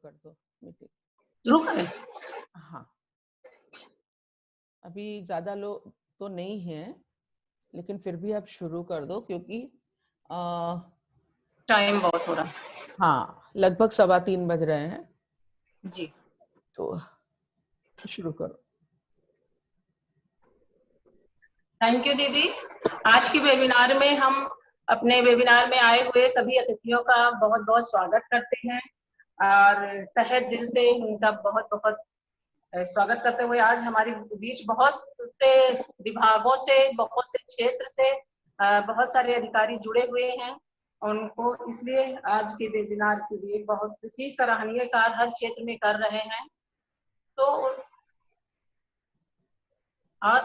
कर दो मीटिंग। शुरू करें? हाँ, अभी ज्यादा लोग तो नहीं हैं, लेकिन फिर भी आप शुरू कर दो क्योंकि टाइम बहुत हो रहा है। हाँ, लगभग 3:15 बज रहे हैं जी, तो शुरू करो। थैंक यू दीदी। आज की वेबिनार में हम अपने वेबिनार में आए हुए सभी अतिथियों का बहुत बहुत स्वागत करते हैं और तहे दिल से उनका बहुत बहुत स्वागत करते हुए आज हमारे बीच बहुत से विभागों से, बहुत से क्षेत्र से बहुत सारे अधिकारी जुड़े हुए हैं। उनको इसलिए आज के वेबिनार के लिए बहुत ही सराहनीय कार्य हर क्षेत्र में कर रहे हैं। तो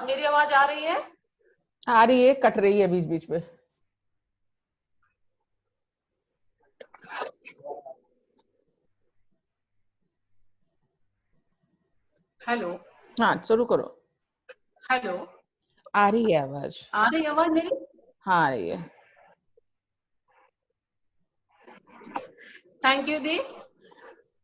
मेरी आवाज आ रही है? आ रही है, कट रही है बीच बीच में। हेलो। हाँ, शुरू करो। हेलो, आ रही है आवाज? आ रही आवाज मेरी? हाँ, आ रही है। थैंक यू दी।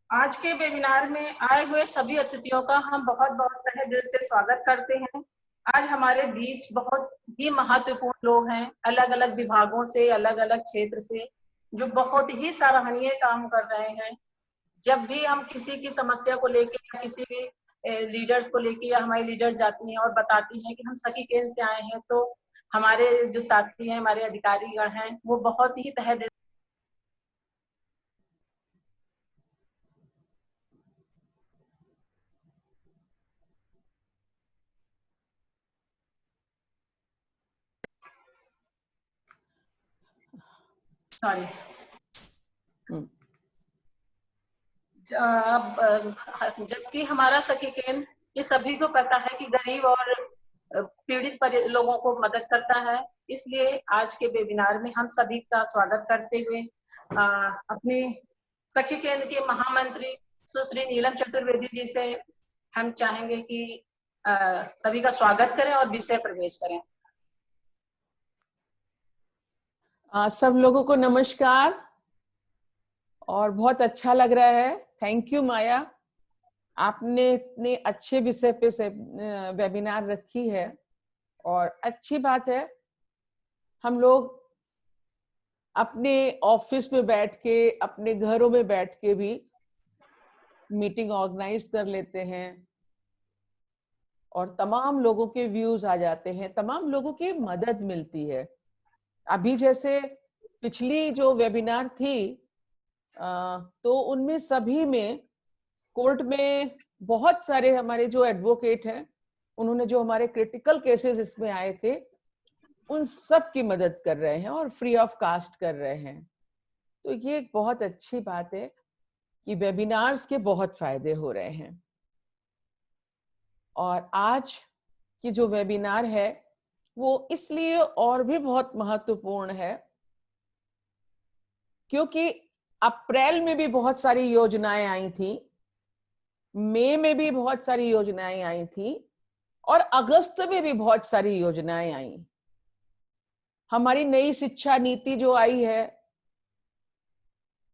आज के वेबिनार में आए हुए सभी अतिथियों का हम बहुत बहुत तहे दिल से स्वागत करते हैं। आज हमारे बीच बहुत ही महत्वपूर्ण लोग हैं, अलग अलग विभागों से, अलग अलग क्षेत्र से, जो बहुत ही सराहनीय काम कर रहे हैं। जब भी हम किसी की समस्या को लेके या किसी भी लीडर्स को लेके या हमारी लीडर्स जाती हैं और बताती हैं कि हम सखी केंद्र से आए हैं, तो हमारे जो साथी हैं, हमारे अधिकारीगण हैं, वो बहुत ही तहे दिल सॉरी जबकि हमारा सखी केंद्र ये सभी को पता है कि गरीब और पीड़ित लोगों को मदद करता है। इसलिए आज के वेबिनार में हम सभी का स्वागत करते हुए अपने सखी केंद्र के महामंत्री सुश्री नीलम चतुर्वेदी जी से हम चाहेंगे कि सभी का स्वागत करें और विषय प्रवेश करें। सब लोगों को नमस्कार और बहुत अच्छा लग रहा है। थैंक यू माया, आपने इतने अच्छे विषय पे वेबिनार रखी है और अच्छी बात है। हम लोग अपने ऑफिस में बैठ के, अपने घरों में बैठ के भी मीटिंग ऑर्गेनाइज कर लेते हैं और तमाम लोगों के व्यूज आ जाते हैं, तमाम लोगों की मदद मिलती है। अभी जैसे पिछली जो वेबिनार थी तो उनमें सभी में कोर्ट में बहुत सारे हमारे जो एडवोकेट हैं, उन्होंने जो हमारे क्रिटिकल केसेस इसमें आए थे उन सब की मदद कर रहे हैं और फ्री ऑफ कास्ट कर रहे हैं। तो ये एक बहुत अच्छी बात है कि वेबिनार्स के बहुत फायदे हो रहे हैं। और आज की जो वेबिनार है वो इसलिए और भी बहुत महत्वपूर्ण है क्योंकि अप्रैल में भी बहुत सारी योजनाएं आई थी, मई में भी बहुत सारी योजनाएं आई थी और अगस्त में भी बहुत सारी योजनाएं आई। हमारी नई शिक्षा नीति जो आई है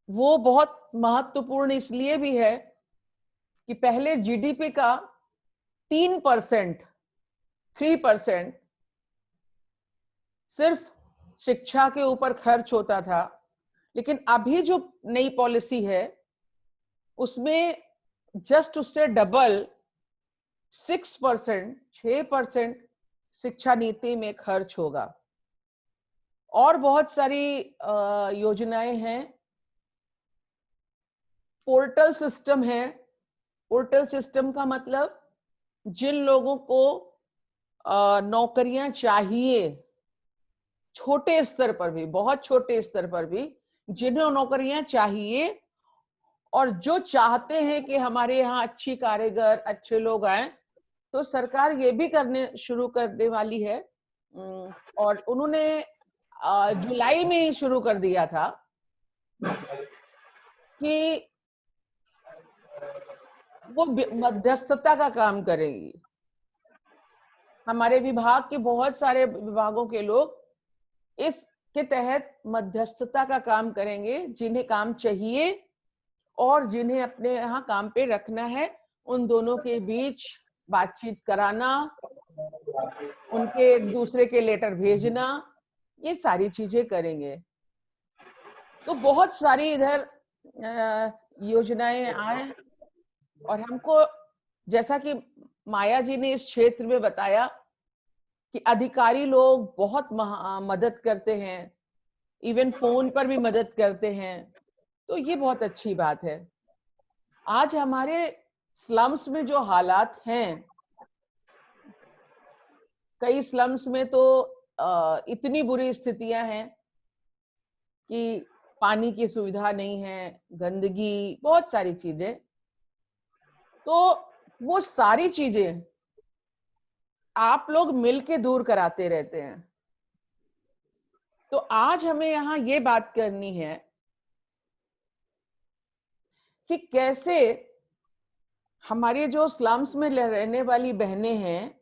वो बहुत महत्वपूर्ण इसलिए भी है कि पहले जीडीपी का 3% सिर्फ शिक्षा के ऊपर खर्च होता था, लेकिन अभी जो नई पॉलिसी है उसमें जस्ट उससे डबल 6% शिक्षा नीति में खर्च होगा। और बहुत सारी योजनाएं हैं। पोर्टल सिस्टम है। पोर्टल सिस्टम का मतलब जिन लोगों को नौकरियां चाहिए, छोटे स्तर पर भी, बहुत छोटे स्तर पर भी जिन्हें नौकरियां चाहिए और जो चाहते हैं कि हमारे यहाँ अच्छी कारीगर, अच्छे लोग आए, तो सरकार ये भी शुरू करने वाली है। और उन्होंने जुलाई में ही शुरू कर दिया था कि वो मध्यस्थता का काम करेगी। हमारे विभाग के बहुत सारे विभागों के लोग इसके तहत मध्यस्थता का काम करेंगे, जिन्हें काम चाहिए और जिन्हें अपने यहाँ काम पे रखना है उन दोनों के बीच बातचीत कराना, उनके एक दूसरे के लेटर भेजना, ये सारी चीजें करेंगे। तो बहुत सारी इधर योजनाएं आए और हमको, जैसा कि माया जी ने इस क्षेत्र में बताया कि अधिकारी लोग बहुत मदद करते हैं, इवन फोन पर भी मदद करते हैं, तो ये बहुत अच्छी बात है। आज हमारे स्लम्स में जो हालात हैं, कई स्लम्स में तो इतनी बुरी स्थितियां हैं कि पानी की सुविधा नहीं है, गंदगी, बहुत सारी चीजें। तो वो सारी चीजें आप लोग मिलके दूर कराते रहते हैं। तो आज हमें यहाँ ये बात करनी है कि कैसे हमारे जो स्लम्स में रहने वाली बहनें हैं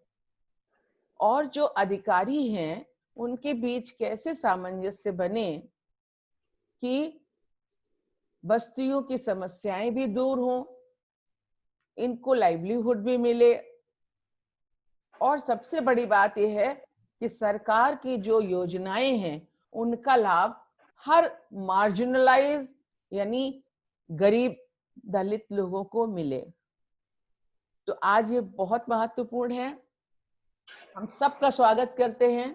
और जो अधिकारी हैं, उनके बीच कैसे सामंजस्य बने कि बस्तियों की समस्याएं भी दूर हों, इनको लाइवलीहुड भी मिले, और सबसे बड़ी बात यह है कि सरकार की जो योजनाएं हैं उनका लाभ हर मार्जिनलाइज यानी गरीब दलित लोगों को मिले। तो आज ये बहुत महत्वपूर्ण है। हम सबका स्वागत करते हैं।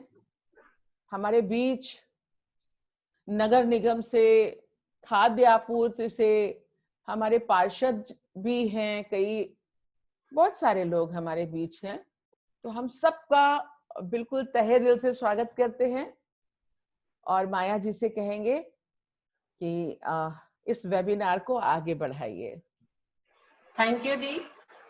हमारे बीच नगर निगम से, खाद्य आपूर्ति से हमारे पार्षद भी हैं, कई बहुत सारे लोग हमारे बीच हैं। तो हम सबका बिल्कुल तहे दिल से स्वागत करते हैं और माया जी से कहेंगे कि इस वेबिनार को आगे बढ़ाइए। थैंक यू दी,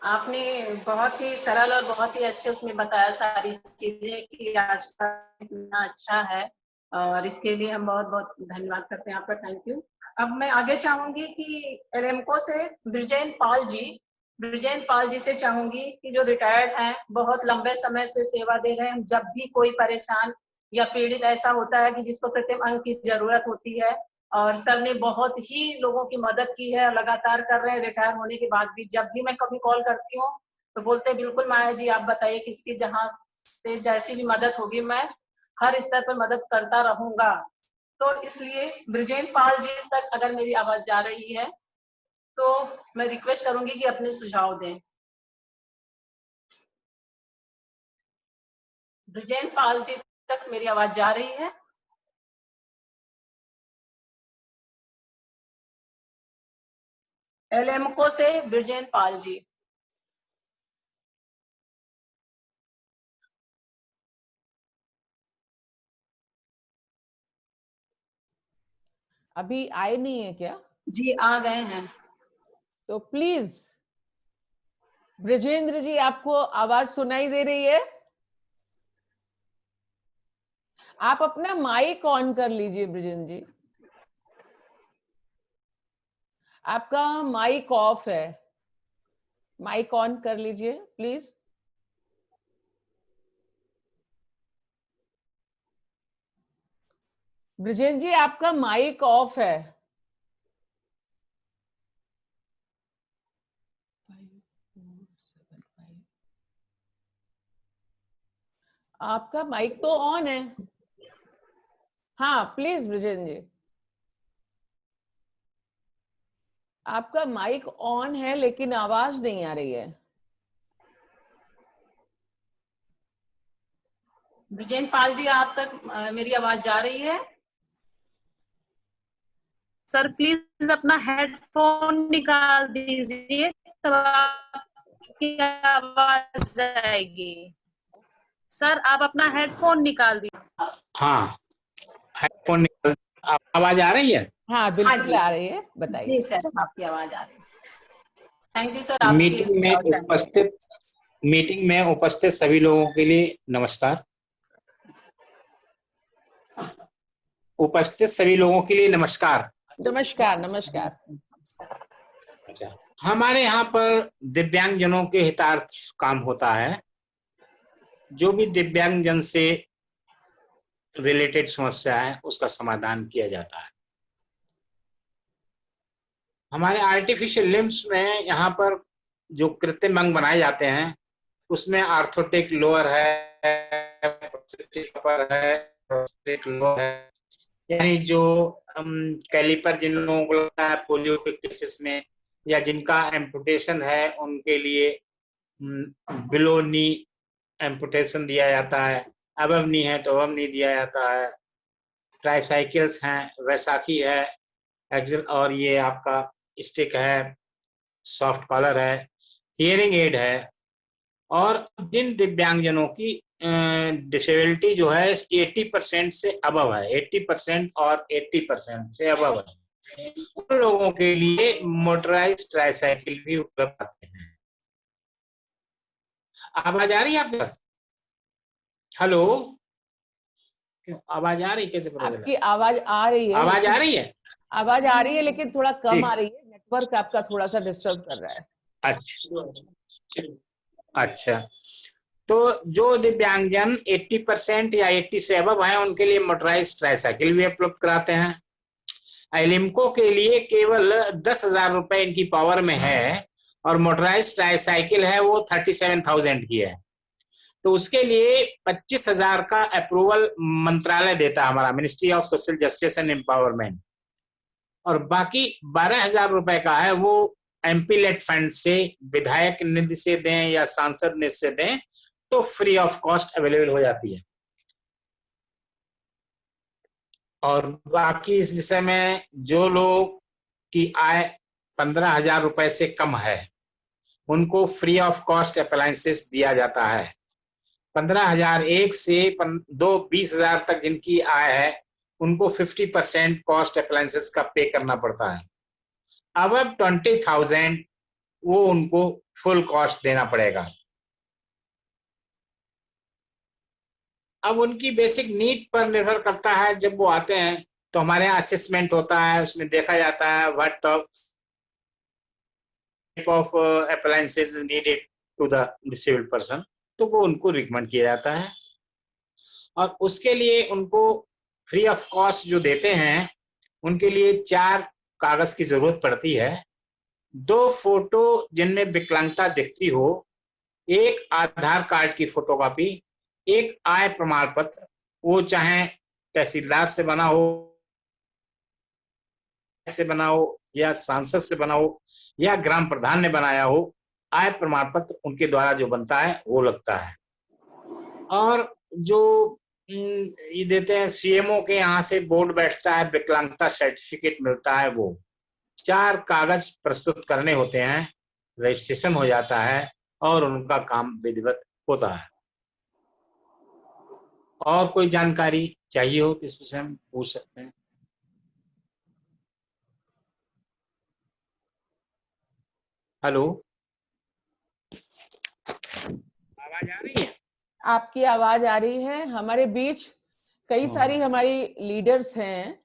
आपने बहुत ही सरल और बहुत ही अच्छे उसमें बताया सारी चीजें कि आज का इतना अच्छा है, और इसके लिए हम बहुत बहुत धन्यवाद करते हैं आपका। Thank you. अब मैं आगे चाहूंगी कि एरेमको से ब्रिजेन पाल जी से चाहूंगी कि जो रिटायर्ड हैं, बहुत लंबे समय से सेवा दे रहे हैं। जब भी कोई परेशान या पीड़ित ऐसा होता है कि जिसको कृत्रिम अंग की जरूरत होती है, और सर ने बहुत ही लोगों की मदद की है, लगातार कर रहे हैं रिटायर होने के बाद भी। जब भी मैं कभी कॉल करती हूँ तो बोलते हैं बिल्कुल माया जी आप बताइए, किसकी जहाँ से जैसी भी मदद होगी मैं हर स्तर पर मदद करता रहूंगा। तो इसलिए ब्रिजेन पाल जी तक अगर मेरी आवाज जा रही है तो मैं रिक्वेस्ट करूंगी कि अपने सुझाव दें। ब्रिजेन पाल जी तक मेरी आवाज जा रही है? एलएमको से ब्रिजेन पाल जी। अभी आए नहीं है क्या? जी आ गए हैं। तो प्लीज ब्रजेंद्र जी, आपको आवाज सुनाई दे रही है? आप अपना माइक ऑन कर लीजिए ब्रजेंद्र जी। आपका माइक ऑफ है, माइक ऑन कर लीजिए प्लीज। ब्रजेंद्र जी, आपका माइक ऑफ है। आपका माइक तो ऑन है। हाँ प्लीज ब्रजेंद्र जी, आपका माइक ऑन है लेकिन आवाज नहीं आ रही है। ब्रिजेन पाल जी आप तक मेरी आवाज जा रही है? सर प्लीज अपना हेडफोन निकाल दीजिए तब आपकी आवाज जाएगी। सर आप अपना हेडफोन निकाल दीजिए। हाँ, हेडफोन निकाल। आवाज आ रही है? हाँ बिल्कुल आ रही है, बताइए। जी सर आपकी आवाज आ रही है। थैंक यू सर आपकी मीटिंग में उपस्थित सभी लोगों के लिए नमस्कार। उपस्थित सभी लोगों के लिए नमस्कार। नमस्कार नमस्कार। अच्छा, हमारे यहाँ पर दिव्यांग जनों के हितार्थ काम होता है। जो भी दिव्यांग जन से रिलेटेड समस्या है उसका समाधान किया जाता है। हमारे आर्टिफिशियल लिम्स में यहाँ पर जो कृत्रिम अंग बनाए जाते हैं उसमें आर्थोटिक लोअर है, प्रोस्थेटिक अपर है, प्रोस्थेटिक लोअर है, यानी जो कैलिपर जिन लोगों को लगता है पोलियो के केसेस में या जिनका एम्पुटेशन है उनके लिए बिलो नी एम्पुटेशन दिया जाता है, अबव नी है तो अबव नी दिया जाता है। ट्राईसाइकिल्स हैं, वैसाखी है, एक्सल, और ये आपका स्टिक है, सॉफ्ट कॉलर है, हियरिंग एड है। और जिन दिव्यांगजनों की डिसेबिलिटी जो है 80% से अबव है, 80% और 80% से अबव है, उन लोगों के लिए मोटराइज्ड ट्राईसाइकिल भी उपलब्ध आते हैं। आवाज आ रही है आपके पास? हेलो, आवाज आ रही कैसे? आपकी आवाज आ रही है, आवाज आ रही है, आवाज आ रही है लेकिन थोड़ा कम आ रही है, नेटवर्क आपका थोड़ा सा डिस्टर्ब कर रहा है। अच्छा, तो जो दिव्यांगजन 80% या 80 से अबव है उनके लिए मोटराइज्ड ट्राईसाइकिल भी उपलब्ध कराते हैं। एलिम्को के लिए केवल 10,000 रुपए इनकी पावर में है और मोटराइज्ड ट्राईसाइकिल है वो 37,000 की है। तो उसके लिए 25,000 का अप्रूवल मंत्रालय देता है, हमारा ministry of social justice and empowerment, और बाकी 12,000 रुपए का है वो एमपी लेट फंड से, विधायक निधि से दें या सांसद निधि से दें तो फ्री ऑफ कॉस्ट अवेलेबल हो जाती है। और बाकी इस विषय में जो लोग की आय 15,000 रुपए से कम है उनको फ्री ऑफ कॉस्ट अप्लायंसेस दिया जाता है। 15,001 से 20,000 तक जिनकी आय है उनको 50% कॉस्ट अप्लायंसेस का पे करना पड़ता है। अब 20,000 वो उनको फुल कॉस्ट देना पड़ेगा। अब उनकी बेसिक नीड पर निर्भर करता है। जब वो आते हैं तो हमारे यहाँ असेसमेंट होता है, उसमें देखा जाता है what type of appliances needed to the disabled person, तो वो उनको रिकमेंड किया जाता है। और उसके लिए उनको फ्री ऑफ कॉस्ट जो देते हैं उनके लिए 4 कागज की जरूरत पड़ती है। 2 फोटो जिनमें विकलांगता दिखती हो, 1 आधार कार्ड की फोटोकॉपी, 1 आय प्रमाण पत्र, वो चाहे तहसीलदार से बना हो या सांसद से बना हो या ग्राम प्रधान ने बनाया हो, आय प्रमाण पत्र उनके द्वारा जो बनता है वो लगता है। और जो ये देते हैं सीएमओ के यहाँ से बोर्ड बैठता है, विकलांगता सर्टिफिकेट मिलता है, वो 4 कागज प्रस्तुत करने होते हैं, रजिस्ट्रेशन हो जाता है और उनका काम विधिवत होता है। और कोई जानकारी चाहिए हो तो इस विषय में पूछ सकते हैं। हेलो, आवाज आ रही है? आपकी आवाज आ रही है। हमारे बीच कई सारी हमारी लीडर्स हैं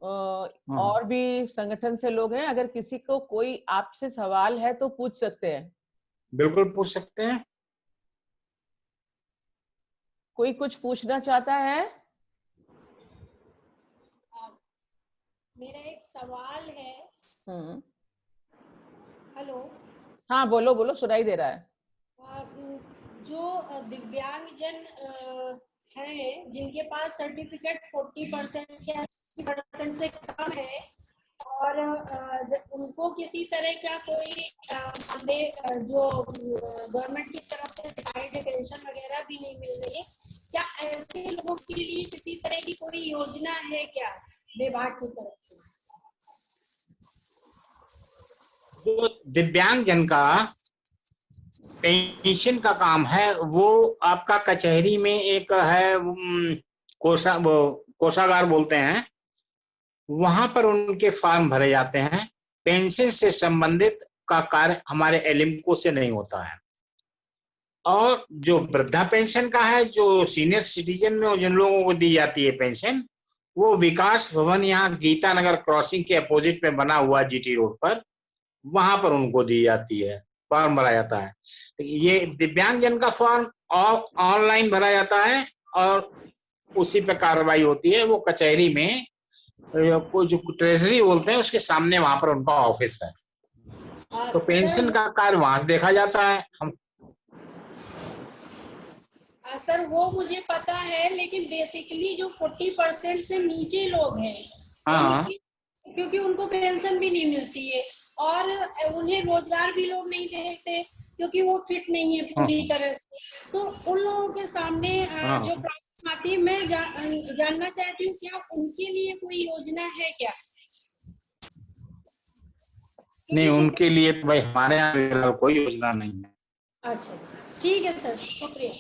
और भी संगठन से लोग हैं। अगर किसी को कोई आपसे सवाल है तो पूछ सकते हैं। बिल्कुल पूछ सकते हैं। कोई कुछ पूछना चाहता है? मेरा एक सवाल है। हेलो, हाँ बोलो बोलो, सुनाई दे रहा है। जो दिव्यांगजन हैं जिनके पास सर्टिफिकेट 40% या 60% से कम है और उनको किसी तरह का कोई जो गवर्नमेंट की तरफ से पेंशन वगैरह भी नहीं मिल रही है, क्या ऐसे लोगों के लिए किसी तरह की कोई योजना है क्या विभाग की तरफ से? जो दिव्यांगजन का पेंशन का काम है वो आपका कचहरी में एक है, कोषागार बोलते हैं, वहां पर उनके फॉर्म भरे जाते हैं। पेंशन से संबंधित का कार्य हमारे एलिम्को से नहीं होता है। और जो वृद्धा पेंशन का है, जो सीनियर सिटीजन में जिन लोगों को दी जाती है पेंशन, वो विकास भवन यहाँ गीता नगर क्रॉसिंग के अपोजिट में बना हुआ जीटी रोड पर, वहां पर उनको दी जाती है, फॉर्म भरा जाता है। ये दिव्यांगजन का फॉर्म ऑनलाइन भरा जाता है और उसी पे कार्रवाई होती है। वो कचहरी में कोई जो ट्रेजरी बोलते हैं उसके सामने वहां पर उनका ऑफिस है। तो पेंशन का कार्य वहां से देखा जाता है। हम सर वो मुझे पता है, लेकिन बेसिकली जो 40% से नीचे लोग हैं, हाँ क्योंकि उनको पेंशन भी नहीं मिलती है और उन्हें रोजगार भी लोग नहीं देते क्योंकि वो फिट नहीं है पूरी तरह से। तो उन लोगों के सामने जो प्रॉब्लम आती है, मैं जानना चाहती हूँ क्या उनके लिए कोई योजना है क्या? नहीं, उनके लिए तो भाई हमारे यहाँ कोई योजना नहीं है। अच्छा, ठीक है सर, शुक्रिया।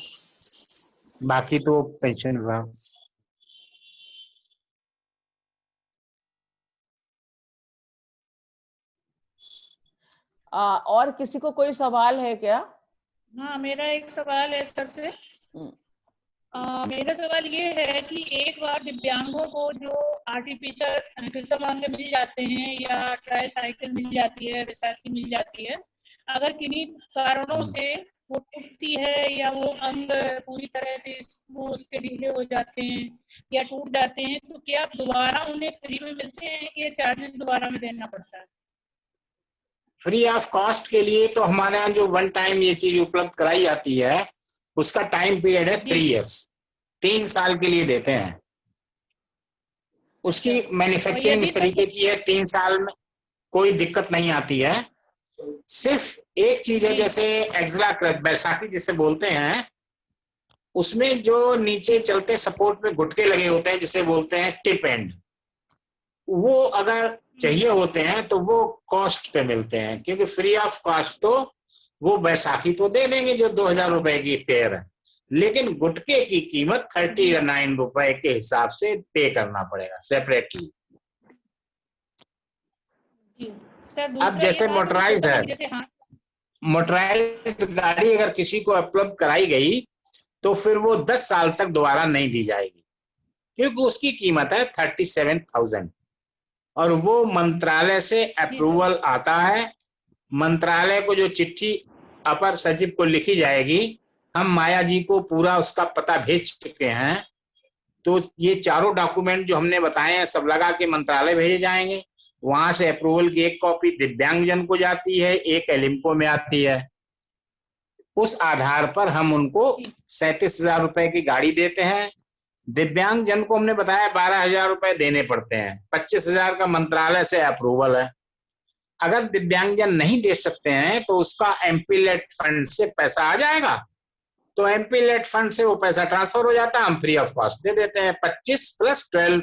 बाकी तो पेंशन विभाग। और किसी को कोई सवाल है क्या? हाँ, मेरा एक सवाल है सर से। मेरा सवाल ये है कि एक बार दिव्यांगों को जो आर्टिफिशियल कृत्रिम मिल जाते हैं या ट्राई साइकिल मिल जाती है, बैसाखी मिल जाती है, अगर किन्हीं कारणों से वो टूटती है या वो अंग पूरी तरह से वो उसके ढीले हो जाते हैं या टूट जाते हैं, तो क्या दोबारा उन्हें फ्री में मिलते हैं कि चार्जेस दोबारा में देना पड़ता है? फ्री ऑफ कॉस्ट के लिए तो हमारे यहाँ जो वन टाइम ये चीज उपलब्ध कराई जाती है उसका टाइम पीरियड है 3 इयर्स, 3 साल के लिए देते हैं। उसकी मैन्युफैक्चरिंग इस तरीके की है, 3 साल में कोई दिक्कत नहीं आती है। सिर्फ एक चीज है, जैसे एक्सला बैसाखी जिसे बोलते हैं, उसमें जो नीचे चलते सपोर्ट में गुटके लगे होते हैं जिसे बोलते हैं टिप एंड, वो अगर चाहिए होते हैं तो वो कॉस्ट पे मिलते हैं, क्योंकि फ्री ऑफ कॉस्ट तो वो बैसाखी तो दे देंगे जो 2000 रुपए की पेयर है, लेकिन गुटके की कीमत 39 रुपए के हिसाब से पे करना पड़ेगा सेपरेटली। अब जैसे मोटराइज्ड है, मोटराइज्ड गाड़ी अगर किसी को उपलब्ध कराई गई तो फिर वो 10 साल तक दोबारा नहीं दी जाएगी, क्योंकि उसकी कीमत है 37,000 और वो मंत्रालय से अप्रूवल आता है। मंत्रालय को जो चिट्ठी अपर सचिव को लिखी जाएगी, हम माया जी को पूरा उसका पता भेज चुके हैं, तो ये चारों डॉक्यूमेंट जो हमने बताए हैं सब लगा के मंत्रालय भेजे जाएंगे। वहां से अप्रूवल की एक कॉपी दिव्यांगजन को जाती है, एक एलिम्को में आती है। उस आधार पर हम उनको 37,000 रुपए की गाड़ी देते हैं। दिव्यांगजन को हमने बताया 12,000 रुपए देने पड़ते हैं, 25,000 का मंत्रालय से अप्रूवल है। अगर दिव्यांगजन नहीं दे सकते हैं तो उसका एमपीलेट फंड से पैसा आ जाएगा, तो एमपीलेट फंड से वो पैसा ट्रांसफर हो जाता है, हम फ्री ऑफ कॉस्ट दे देते हैं। 25 + 12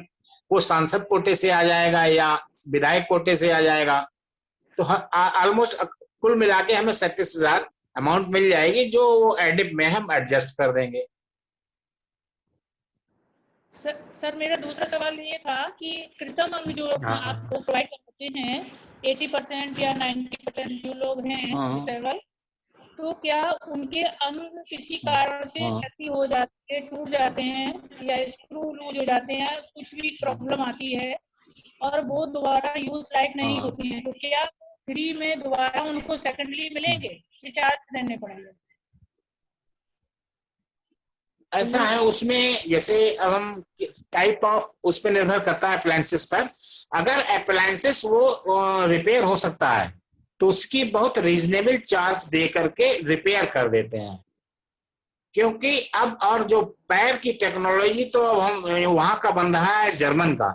वो सांसद कोटे से आ जाएगा या विधायक कोटे से आ जाएगा, तो ऑलमोस्ट कुल मिला के हमें 37,000 अमाउंट मिल जाएगी, जो वो एडिप में हम एडजस्ट कर देंगे। सर मेरा दूसरा सवाल ये था कि कृत्रिम अंग जो आपको प्रोवाइड करते हैं 80% या 90% जो लोग हैं डिसेबल, तो क्या उनके अंग किसी कारण से क्षति हो जाती है, टूट जाते हैं या स्क्रू लूज हो जाते हैं, कुछ भी प्रॉब्लम आती है और वो दोबारा यूज लायक नहीं होती हैं, तो क्या फ्री में दोबारा उनको सेकेंडली मिलेंगे या चार्ज देने पड़ेंगे? ऐसा है उसमें, जैसे अब हम टाइप ऑफ उस पर निर्भर करता है अप्लायंसेस पर। अगर अप्लायंसेस वो रिपेयर हो सकता है तो उसकी बहुत रीजनेबल चार्ज दे करके रिपेयर कर देते हैं, क्योंकि अब और जो पैर की टेक्नोलॉजी तो अब हम वहां का बन रहा है जर्मन का,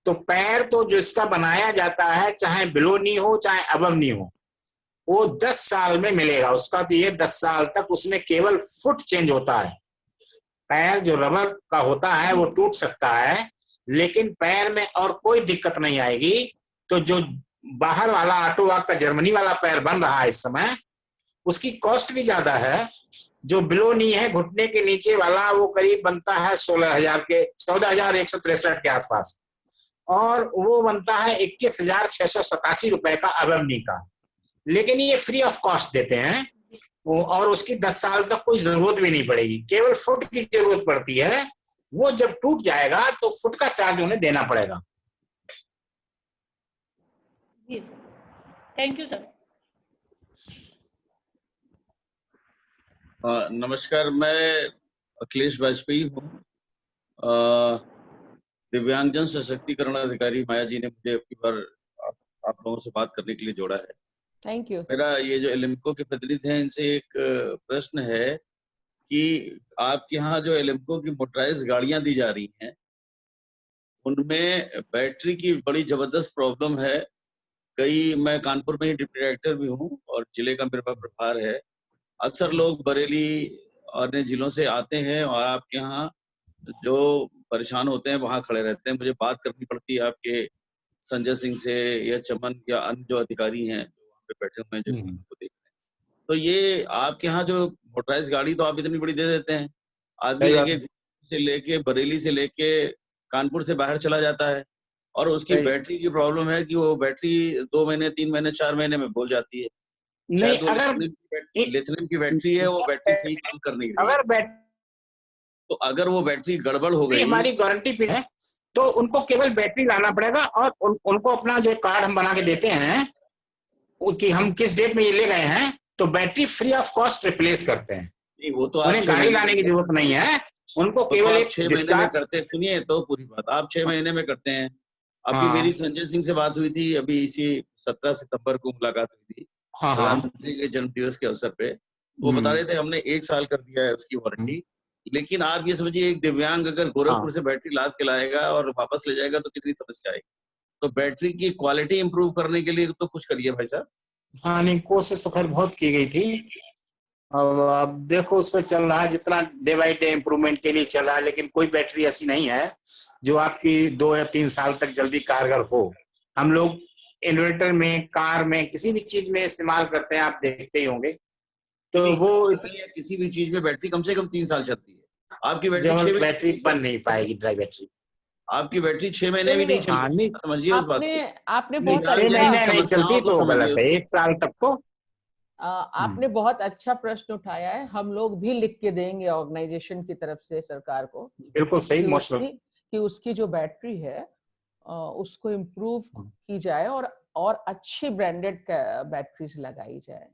तो पैर तो जो इसका बनाया जाता है चाहे बिलो नी हो चाहे अबव नी हो, वो 10 साल में मिलेगा उसका। तो ये 10 साल तक उसमें केवल फुट चेंज होता है। पैर जो रबर का होता है वो टूट सकता है, लेकिन पैर में और कोई दिक्कत नहीं आएगी। तो जो बाहर वाला ऑटोवॉक का जर्मनी वाला पैर बन रहा है इस समय, उसकी कॉस्ट भी ज्यादा है। जो बिलो नी है घुटने के नीचे वाला, वो करीब बनता है 16,000 के 14,163 के आसपास, और वो बनता है 21,687 रुपए का अबव नी का। लेकिन ये फ्री ऑफ कॉस्ट देते हैं और उसकी 10 साल तक कोई जरूरत भी नहीं पड़ेगी, केवल फुट की जरूरत पड़ती है। वो जब टूट जाएगा तो फुट का चार्ज उन्हें देना पड़ेगा। Thank you sir. नमस्कार, मैं अखिलेश वाजपेयी हूँ, दिव्यांगजन सशक्तिकरण अधिकारी माया जी ने मुझे अपनी बार आप लोगों से बात करने के लिए जोड़ा है। Thank you. मेरा ये जो एलिम्को के प्रतिनिधि हैं इनसे एक प्रश्न है कि आपके यहाँ जो एलिम्को की मोटराइज गाड़ियां दी जा रही हैं उनमें बैटरी की बड़ी जबरदस्त प्रॉब्लम है। मैं कानपुर में ही डिप्टी डायरेक्टर भी हूँ और जिले का मेरे पास प्रभार है। अक्सर लोग बरेली और अन्य जिलों से आते हैं और आपके यहाँ जो परेशान होते हैं वहां खड़े रहते हैं। मुझे बात करनी पड़ती है आपके संजय सिंह से या चमन या अन्य जो अधिकारी हैं जो वहाँ पे बैठे हुए हैं जो को देख रहे हैं। तो ये आपके यहाँ जो मोटराइज गाड़ी तो आप इतनी बड़ी दे देते हैं, आदमी लेके बरेली से लेके कानपुर से बाहर चला जाता है और उसकी बैटरी की प्रॉब्लम है कि वो बैटरी 2 महीने 3 महीने 4 महीने में बोल जाती है। नहीं, अगर लिथियम की बैटरी है वो बैटरी सही काम कर नहीं रही। तो अगर वो बैटरी गड़बड़ हो गई, हमारी गारंटी पे है तो उनको केवल बैटरी लाना पड़ेगा और उनको अपना जो कार्ड हम बना के देते हैं कि हम किस डेट में ये ले गए हैं तो battery free of cost replace करते हैं। नहीं वो तो उन्हें गाड़ी लाने की जरूरत नहीं है, उनको केवल एक 6 महीने में करते हैं। सुनिए तो पूरी बात, आप 6 महीने में करते हैं। अभी मेरी संजय सिंह से बात हुई थी, अभी इसी 17 सितंबर को मुलाकात हुई थी प्रधानमंत्री के जन्म दिवस के अवसर पे। वो बता रहे थे हमने 1 साल कर दिया है उसकी वारंटी। लेकिन आप ये समझिए एक दिव्यांग अगर गोरखपुर से बैटरी लाद के लाएगा और वापस ले जाएगा तो कितनी समस्या आएगी। तो बैटरी की क्वालिटी इंप्रूव करने के लिए तो कुछ करिए भाई साहब। हाँ नहीं, कोशिश तो खैर बहुत की गई थी। अब देखो उस पर चल रहा है, जितना डे बाई डे इम्प्रूवमेंट के लिए चल रहा है, लेकिन कोई बैटरी ऐसी नहीं है जो आपकी 2 या 3 साल तक जल्दी कारगर हो। हम लोग इन्वर्टर में, कार में, किसी भी चीज में इस्तेमाल करते हैं, आप देखते ही होंगे। तो वो किसी भी चीज में बैटरी कम से कम 3 साल चलती है। आपकी बैटरी बन नहीं पाएगी, ड्राई बैटरी। आपकी बैटरी 6 महीने भी नहीं चलती, समझिए उस बात को। आपने बहुत 6 महीने नहीं चलती तो गलत है, 1 साल तक तो। आपने बहुत अच्छा प्रश्न उठाया है। हम लोग भी लिख के देंगे ऑर्गेनाइजेशन की तरफ से सरकार को, बिल्कुल सही मोशन, कि उसकी जो बैटरी है उसको इम्प्रूव की जाए और अच्छी ब्रांडेड बैटरीज लगाई जाए।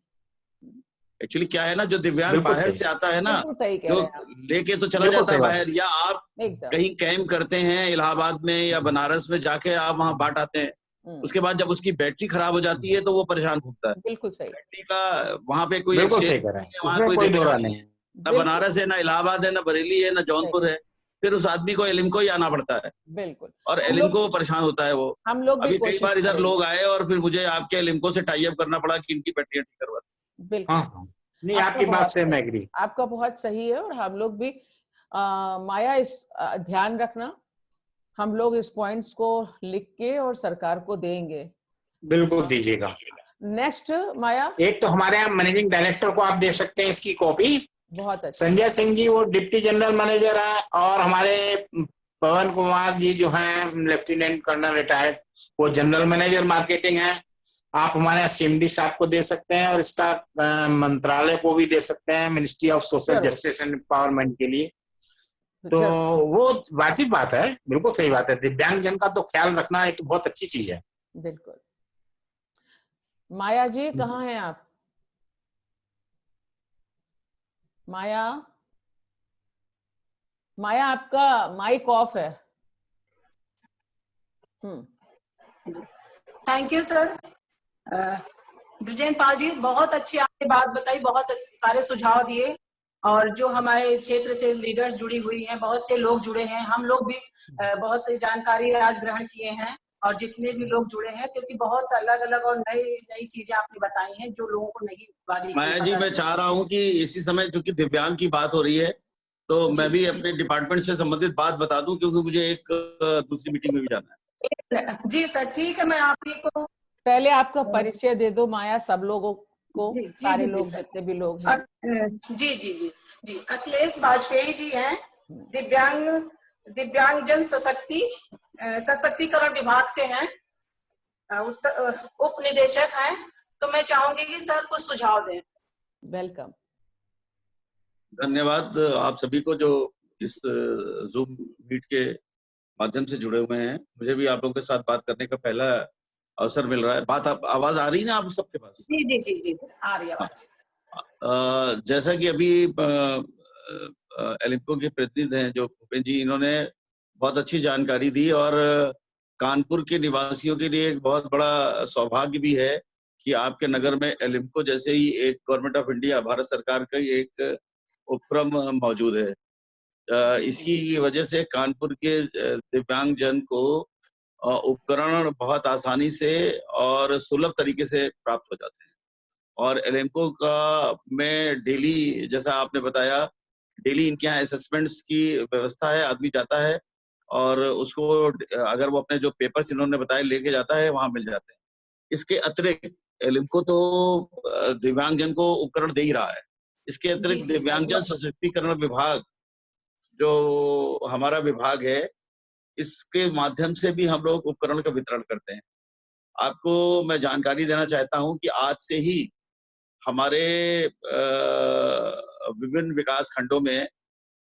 एक्चुअली क्या है ना, जो दिव्यांग बाहर से आता है ना, जो लेके तो चला जाता है बाहर, या आप कहीं कैंप करते हैं इलाहाबाद में या बनारस में, जाके आप वहां बांट आते हैं, उसके बाद जब उसकी बैटरी खराब हो जाती है तो वो परेशान घूमता है। बिल्कुल सही। बैटरी का वहां पे कोई वहाँ कोई दौरा नहीं है, ना बनारस है, ना इलाहाबाद है, ना बरेली है, ना जौनपुर है। फिर उस आदमी को एलिम्को ही आना पड़ता है। बिल्कुल। और एलिम्को परेशान होता है वो। हम लोग अभी कई बार इधर लोग आए और फिर मुझे आपके एलिम्को से टाई अप करना पड़ा कि इनकी बैटरी ठीक करवा। बिल्कुल नहीं, आपकी बात से मैं एग्री, आपका बहुत सही है। और हम लोग भी माया इस ध्यान रखना, हम लोग इस पॉइंट्स को लिख के और सरकार को देंगे। बिल्कुल दीजिएगा। नेक्स्ट माया, एक तो हमारे यहाँ मैनेजिंग डायरेक्टर को आप दे सकते हैं इसकी कॉपी। बहुत अच्छा। संजय सिंह जी वो डिप्टी जनरल मैनेजर है, और हमारे पवन कुमार जी जो हैं लेफ्टिनेंट कर्नल रिटायर्ड, वो जनरल मैनेजर मार्केटिंग है। आप हमारे CMD साहब को दे सकते हैं और इसका मंत्रालय को भी दे सकते हैं, ministry of social justice and empowerment के लिए। तो वो वाजिब बात है, बिल्कुल सही बात है। दिव्यांग जन का तो ख्याल रखना एक तो बहुत अच्छी चीज है। बिल्कुल। माया जी कहाँ हैं आप? माया, माया आपका माइक ऑफ है। Thank you sir. Brijen Pal ji, बहुत अच्छी आपने बात बताई, बहुत सारे सुझाव दिए, और जो हमारे क्षेत्र से लीडर जुड़ी हुई हैं, बहुत से लोग जुड़े हैं, हम लोग भी बहुत सी जानकारी आज ग्रहण किए हैं, और जितने भी लोग जुड़े हैं, क्योंकि बहुत अलग अलग और नई चीजें आपने बताई हैं जो लोगों को नहीं। माया जी, मैं चाह रहा हूँ कि इसी समय चूंकि दिव्यांग की बात हो रही है तो मैं भी अपने डिपार्टमेंट से संबंधित बात बता दूं, क्योंकि मुझे एक दूसरी मीटिंग में भी जाना है। जी सर, ठीक है। मैं आप ही को पहले आपका परिचय दे दो माया, सब लोगों को, सारे लोग जितने भी लोग हैं। जी जी जी जी अखिलेश वाजपेयी जी हैं, दिव्यांगजन सशक्तिकरण विभाग से हैं, उप निदेशक हैं। तो मैं चाहूंगी कि सर कुछ सुझाव दें। वेलकम। धन्यवाद आप सभी को जो इस जूम मीट के माध्यम से जुड़े हुए हैं। मुझे भी आप लोगों के साथ बात करने का पहला अवसर मिल रहा है। आवाज आ रही है ना आप सबके पास? जी जी जी जी आ रही है आवाज। जैसा कि अभी एलिम्को के प्रतिनिधि हैं जो भूपेन जी, इन्होंने बहुत अच्छी जानकारी दी, और कानपुर के निवासियों के लिए एक बहुत बड़ा सौभाग्य भी है कि आपके नगर में एलिम्को जैसे ही एक गवर्नमेंट ऑफ इंडिया, भारत सरकार का एक उपक्रम मौजूद है। इसकी वजह से कानपुर के दिव्यांग जन को उपकरण बहुत आसानी से और सुलभ तरीके से प्राप्त हो जाते हैं। और एलिम्को का में डेली, जैसा आपने बताया, डेली इनके यहाँ असेसमेंट्स की व्यवस्था है। आदमी जाता है और उसको अगर वो अपने जो पेपर्स इन्होंने बताए लेके जाता है, वहां मिल जाते हैं। इसके अतिरिक्त एलिम्को तो दिव्यांगजन को उपकरण दे ही रहा है। इसके अतिरिक्त दिव्यांगजन सशक्तिकरण विभाग जो हमारा विभाग है, इसके माध्यम से भी हम लोग उपकरण का वितरण करते हैं। आपको मैं जानकारी देना चाहता हूं कि आज से ही हमारे विभिन्न विकास खंडों में,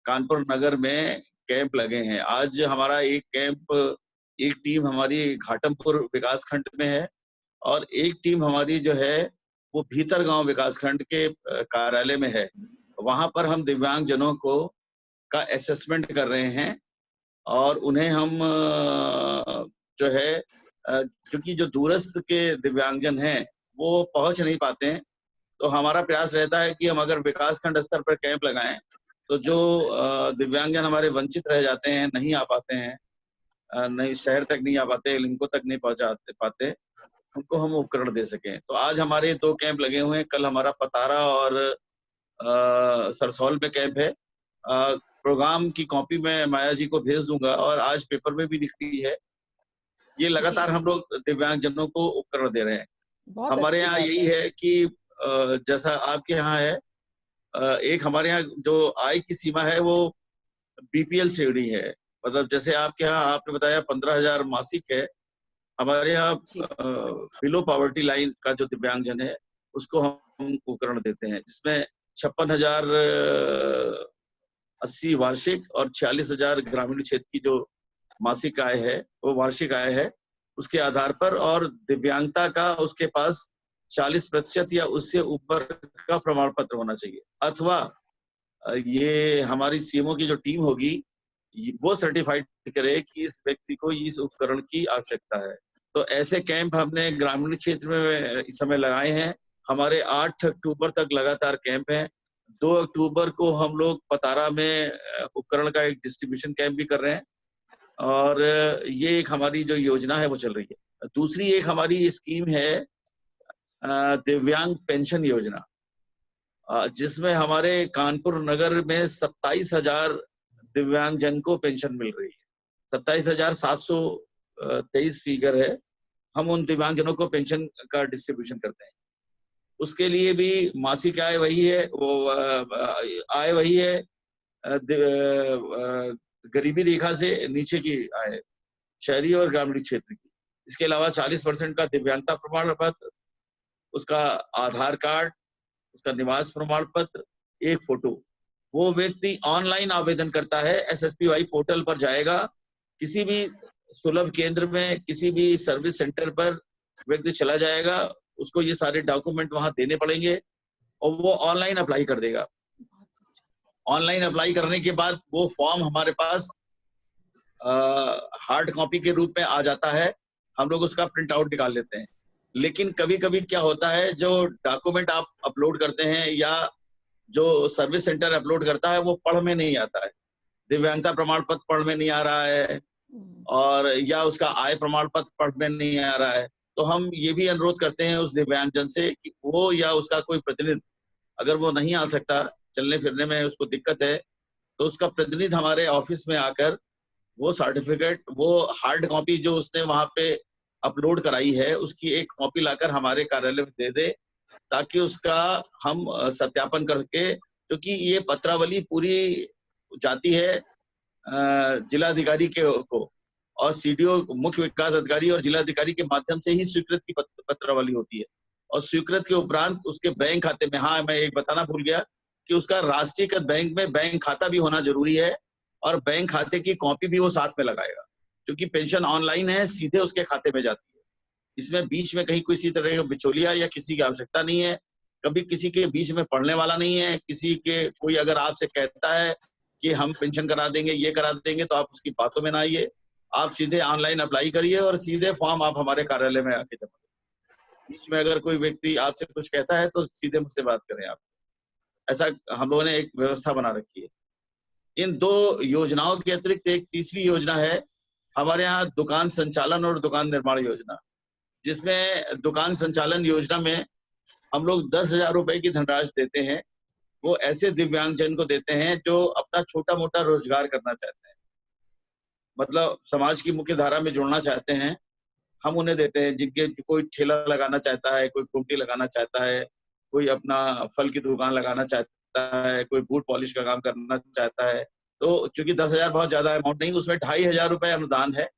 कानपुर नगर में कैंप लगे हैं। आज हमारा एक कैंप, एक टीम हमारी घाटमपुर विकास खंड में है और एक टीम हमारी जो है वो भीतर गांव विकास खंड के कार्यालय में है। वहां पर हम दिव्यांग जनों को का असेसमेंट कर रहे हैं और उन्हें हम जो है, क्योंकि जो दूरस्थ के दिव्यांगजन हैं वो पहुंच नहीं पाते हैं, तो हमारा प्रयास रहता है कि हम अगर विकास खंड स्तर पर कैंप लगाएं तो जो दिव्यांगजन हमारे वंचित रह जाते हैं, नहीं आ पाते हैं, नहीं शहर तक नहीं आ पाते, लिंको तक नहीं पहुंचा पाते, उनको हम उपकरण दे सकें। तो आज हमारे 2 कैंप लगे हुए हैं। कल हमारा पतारा और सरसौल में कैंप है। प्रोग्राम की कॉपी मैं माया जी को भेज दूंगा और आज पेपर में भी निकली है। ये लगातार हम लोग दिव्यांग जनों को उपकरण दे रहे हैं। हमारे यहाँ यही है कि जैसा आपके यहाँ है, एक हमारे यहाँ जो आय की सीमा है वो बीपीएल श्रेणी है। मतलब जैसे आपके यहाँ आपने बताया 15,000 मासिक है, हमारे यहाँ बिलो पॉवर्टी लाइन का जो दिव्यांगजन है उसको हम उपकरण देते हैं, जिसमें 56,080 वार्षिक और 46,000 ग्रामीण क्षेत्र की जो मासिक आय है वो वार्षिक आय है उसके आधार पर, और दिव्यांगता का उसके पास 40% या उससे ऊपर का प्रमाण पत्र होना चाहिए, अथवा ये हमारी सीएमओ की जो टीम होगी वो सर्टिफाइड करे कि इस व्यक्ति को इस उपकरण की आवश्यकता है। तो ऐसे कैंप हमने ग्रामीण क्षेत्र में इस समय लगाए हैं। हमारे 8 अक्टूबर तक लगातार कैंप हैं। 2 अक्टूबर को हम लोग पतारा में उपकरण का एक डिस्ट्रीब्यूशन कैंप भी कर रहे हैं, और ये एक हमारी जो योजना है वो चल रही है। दूसरी एक हमारी स्कीम है दिव्यांग पेंशन योजना, जिसमें हमारे कानपुर नगर में 27,000 दिव्यांगजन को पेंशन मिल रही है। 27,723 फिगर है। हम उन दिव्यांगजनों को पेंशन का डिस्ट्रीब्यूशन करते हैं। उसके लिए भी मासिक आय वही है, वो आय वही है, गरीबी रेखा से नीचे की आय, शहरी और ग्रामीण क्षेत्र की। इसके अलावा 40% का दिव्यांगता प्रमाण पत्र, उसका आधार कार्ड, उसका निवास प्रमाण पत्र, एक फोटो। वो व्यक्ति ऑनलाइन आवेदन करता है, SSPY पोर्टल पर जाएगा, किसी भी सुलभ केंद्र में, किसी भी सर्विस सेंटर पर व्यक्ति चला जाएगा, उसको ये सारे डॉक्यूमेंट वहां देने पड़ेंगे और वो ऑनलाइन अप्लाई कर देगा। ऑनलाइन अप्लाई करने के बाद वो फॉर्म हमारे पास हार्ड कॉपी के रूप में आ जाता है। हम लोग उसका प्रिंट आउट निकाल लेते हैं। लेकिन कभी कभी क्या होता है, जो डॉक्यूमेंट आप अपलोड करते हैं या जो सर्विस सेंटर अपलोड करता है वो पढ़ में नहीं आता है। दिव्यांगता प्रमाण पत्र पढ़ में नहीं आ रहा है, और या उसका आय प्रमाण पत्र पढ़ में नहीं आ रहा है। तो हम ये भी अनुरोध करते हैं उस दिव्यांगजन से कि वो या उसका कोई प्रतिनिधि, अगर वो नहीं आ सकता, चलने फिरने में उसको दिक्कत है, तो उसका प्रतिनिधि हमारे ऑफिस में आकर वो सर्टिफिकेट, वो हार्ड कॉपी जो उसने वहां पे अपलोड कराई है उसकी एक कॉपी लाकर हमारे कार्यालय में दे दे, ताकि उसका हम सत्यापन करके, क्योंकि ये पत्रावली पूरी जाती है जिलाधिकारी को, और सीडीओ मुख्य विकास अधिकारी और जिलाधिकारी के माध्यम से ही स्वीकृत की पत्रावली होती है। और स्वीकृत के उपरांत उसके बैंक खाते में, हाँ मैं एक बताना भूल गया कि उसका राष्ट्रीयकृत बैंक में बैंक खाता भी होना जरूरी है, और बैंक खाते की कॉपी भी वो साथ में लगाएगा, क्योंकि पेंशन ऑनलाइन है, सीधे उसके खाते में जाती है। इसमें बीच में कहीं किसी तरह का बिचौलिया या किसी की आवश्यकता नहीं है, कभी किसी के बीच में पढ़ने वाला नहीं है। किसी के कोई अगर आपसे कहता है कि हम पेंशन करा देंगे, ये करा देंगे, तो आप उसकी बातों में ना आइए। आप सीधे ऑनलाइन अप्लाई करिए और सीधे फॉर्म आप हमारे कार्यालय में आके जमा करिए। बीच में अगर कोई व्यक्ति आपसे कुछ कहता है तो सीधे मुझसे बात करें आप। ऐसा हम लोगों ने एक व्यवस्था बना रखी है। इन 2 योजनाओं के अतिरिक्त एक तीसरी योजना है हमारे यहाँ, दुकान संचालन और दुकान निर्माण योजना, जिसमें दुकान संचालन योजना में हम लोग 10,000 रुपए की धनराशि देते हैं। वो ऐसे दिव्यांगजन को देते हैं जो अपना छोटा मोटा रोजगार करना चाहते हैं, मतलब समाज की मुख्य धारा में जुड़ना चाहते हैं, हम उन्हें देते हैं। जिनके कोई ठेला लगाना चाहता है, कोई कुंटी लगाना चाहता है, कोई अपना फल की दुकान लगाना चाहता है, कोई बूट पॉलिश का काम करना चाहता है, तो चूंकि 10,000 बहुत ज्यादा अमाउंट नहीं, उसमें 2,500 रुपए अनुदान है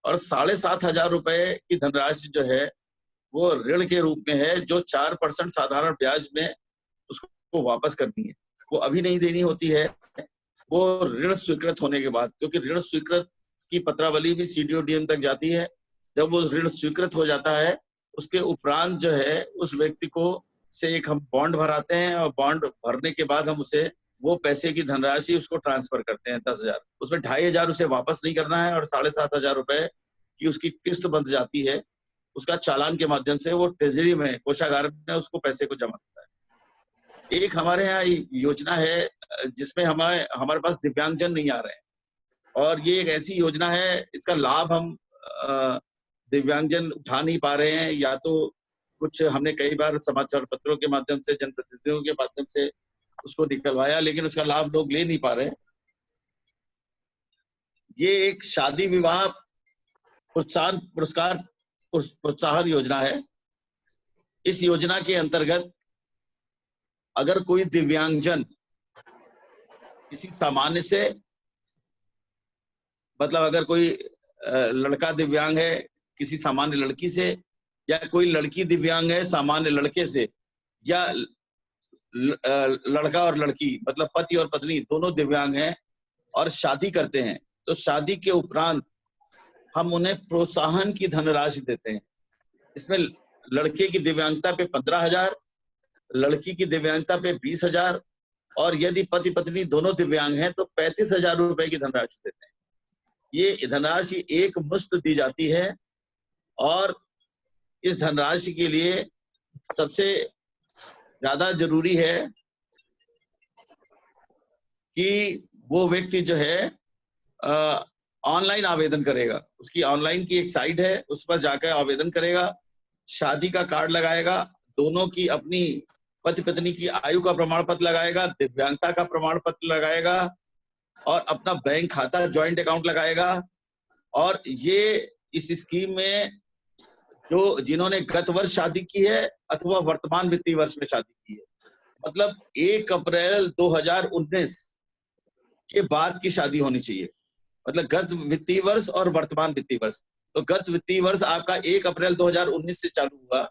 और 7,500 रुपए की धनराशि जो है वो ऋण के रूप में है, जो 4% साधारण ब्याज में उसको वापस करनी है। वो अभी नहीं देनी होती है, वो ऋण स्वीकृत होने के बाद, क्योंकि ऋण स्वीकृत की पत्रावली भी CDO-DM तक जाती है। जब वो ऋण स्वीकृत हो जाता है उसके उपरांत जो है उस व्यक्ति को से एक हम बॉन्ड भराते हैं और बॉन्ड भरने के बाद हम उसे वो पैसे की धनराशि उसको ट्रांसफर करते हैं 10,000। उसमें 2,500 उसे वापस नहीं करना है और 7,500 रुपए की उसकी किस्त बंध जाती है। उसका चालान के माध्यम से वो ट्रेजरी में, कोषागार में उसको पैसे को जमा करता है। एक हमारे यहाँ योजना है जिसमें हमारे पास दिव्यांगजन नहीं आ रहे हैं और ये एक ऐसी योजना है, इसका लाभ हम दिव्यांगजन उठा नहीं पा रहे हैं, या तो कुछ हमने कई बार समाचार पत्रों के माध्यम से, जनप्रतिनिधियों के माध्यम से उसको निकलवाया, लेकिन उसका लाभ लोग ले नहीं पा रहे। ये एक शादी विवाह प्रोत्साहन योजना है। इस योजना के अंतर्गत अगर कोई दिव्यांगजन किसी सामान्य से, मतलब अगर कोई लड़का दिव्यांग है किसी सामान्य लड़की से, या कोई लड़की दिव्यांग है सामान्य लड़के से, या लड़का और लड़की मतलब पति और पत्नी दोनों दिव्यांग हैं और शादी करते हैं, तो शादी के उपरांत हम उन्हें प्रोत्साहन की धनराशि देते हैं। इसमें लड़के की दिव्यांगता पे 15,000, लड़की की दिव्यांगता पे 20,000 और यदि पति पत्नी दोनों दिव्यांग हैं तो 35,000 रुपए की धनराशि देते हैं। ये धनराशि एक मुश्त दी जाती है और इस धनराशि के लिए सबसे ज्यादा जरूरी है कि वो व्यक्ति जो है ऑनलाइन आवेदन करेगा। उसकी ऑनलाइन की एक साइट है, उस पर जाकर आवेदन करेगा, शादी का कार्ड लगाएगा, दोनों की अपनी पति पत्नी की आयु का प्रमाण पत्र लगाएगा, दिव्यांगता का प्रमाण पत्र लगाएगा और अपना बैंक खाता जॉइंट अकाउंट लगाएगा। और ये इस स्कीम में जो जिन्होंने गत वर्ष शादी की है अथवा वर्तमान वित्तीय वर्ष में शादी की है, मतलब 1 अप्रैल 2019 के बाद की शादी होनी चाहिए, मतलब गत वित्तीय वर्ष और वर्तमान वित्तीय वर्ष। तो गत वित्तीय वर्ष आपका 1 अप्रैल 2019 से चालू हुआ,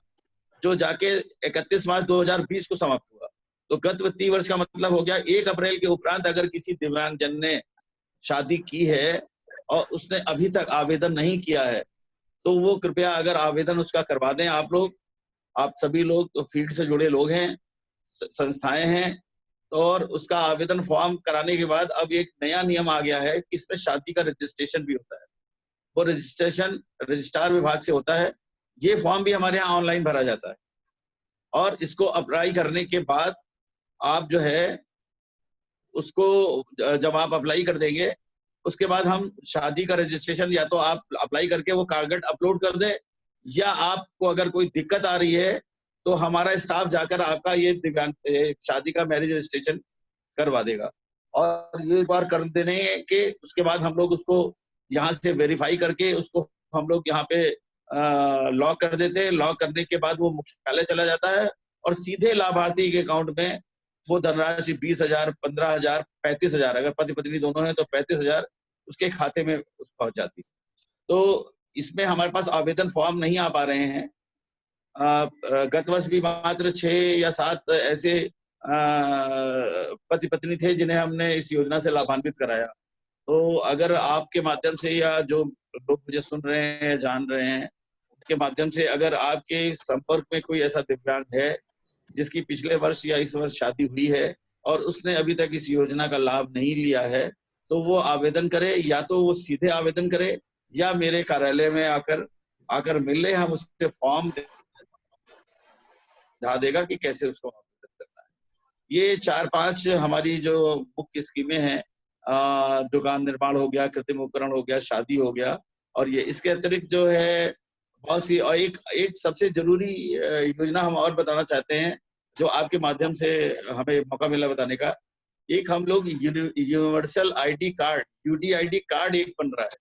जो जाके 31 मार्च 2020 को समाप्त हुआ। तो गत वित्तीय वर्ष का मतलब हो गया 1 अप्रैल के उपरांत अगर किसी दिव्यांगजन ने शादी की है और उसने अभी तक आवेदन नहीं किया है, तो वो कृपया अगर आवेदन उसका करवा दें। आप सभी लोग तो फील्ड से जुड़े लोग हैं, संस्थाएं हैं, और उसका आवेदन फॉर्म कराने के बाद अब एक नया नियम आ गया है कि इसमें शादी का रजिस्ट्रेशन भी होता है। वो रजिस्ट्रेशन रजिस्ट्रार विभाग से होता है। ये फॉर्म भी हमारे यहाँ ऑनलाइन भरा जाता है और इसको अप्लाई करने के बाद आप जो है उसको जब आप अप्लाई कर देंगे उसके बाद हम शादी का रजिस्ट्रेशन, या तो आप अप्लाई करके वो कागज अपलोड कर दे, या आपको अगर कोई दिक्कत आ रही है तो हमारा स्टाफ जाकर आपका ये दिव्यांग शादी का मैरिज रजिस्ट्रेशन करवा देगा। और ये एक बार कर देने के उसके बाद हम लोग उसको यहाँ से वेरीफाई करके उसको हम लोग यहाँ पे लॉक कर देते हैं। लॉक करने के बाद वो मुख्यालय चला जाता है और सीधे लाभार्थी के अकाउंट में वो धनराशि 20,000, 15,000, 35,000, अगर पति पत्नी दोनों हैं तो 35,000 उसके खाते में पहुंच जाती है। तो इसमें हमारे पास आवेदन फॉर्म नहीं आ पा रहे हैं। गत वर्ष भी मात्र 6 या 7 ऐसे पति पत्नी थे जिन्हें हमने इस योजना से लाभान्वित कराया। तो अगर आपके माध्यम से या जो लोग मुझे सुन रहे हैं, जान रहे हैं, उनके माध्यम से अगर आपके संपर्क में कोई ऐसा दिव्यांग है जिसकी पिछले वर्ष या इस वर्ष शादी हुई है और उसने अभी तक इस योजना का लाभ नहीं लिया है, तो वो आवेदन करे, या तो वो सीधे आवेदन करे या मेरे कार्यालय में आकर मिल ले, हम उससे फॉर्म दिखा देगा कि कैसे उसको आवेदन करना है। ये 4-5 हमारी जो मुख्य स्कीमें हैं, दुकान निर्माण हो गया, कृत्रिम उपकरण हो गया, शादी हो गया, और ये इसके अतिरिक्त जो है बहुत सी, और एक सबसे जरूरी योजना हम और बताना चाहते हैं, जो आपके माध्यम से हमें मौका मिला बताने का। एक हम लोग universal ID card, UDID card एक बन रहा है,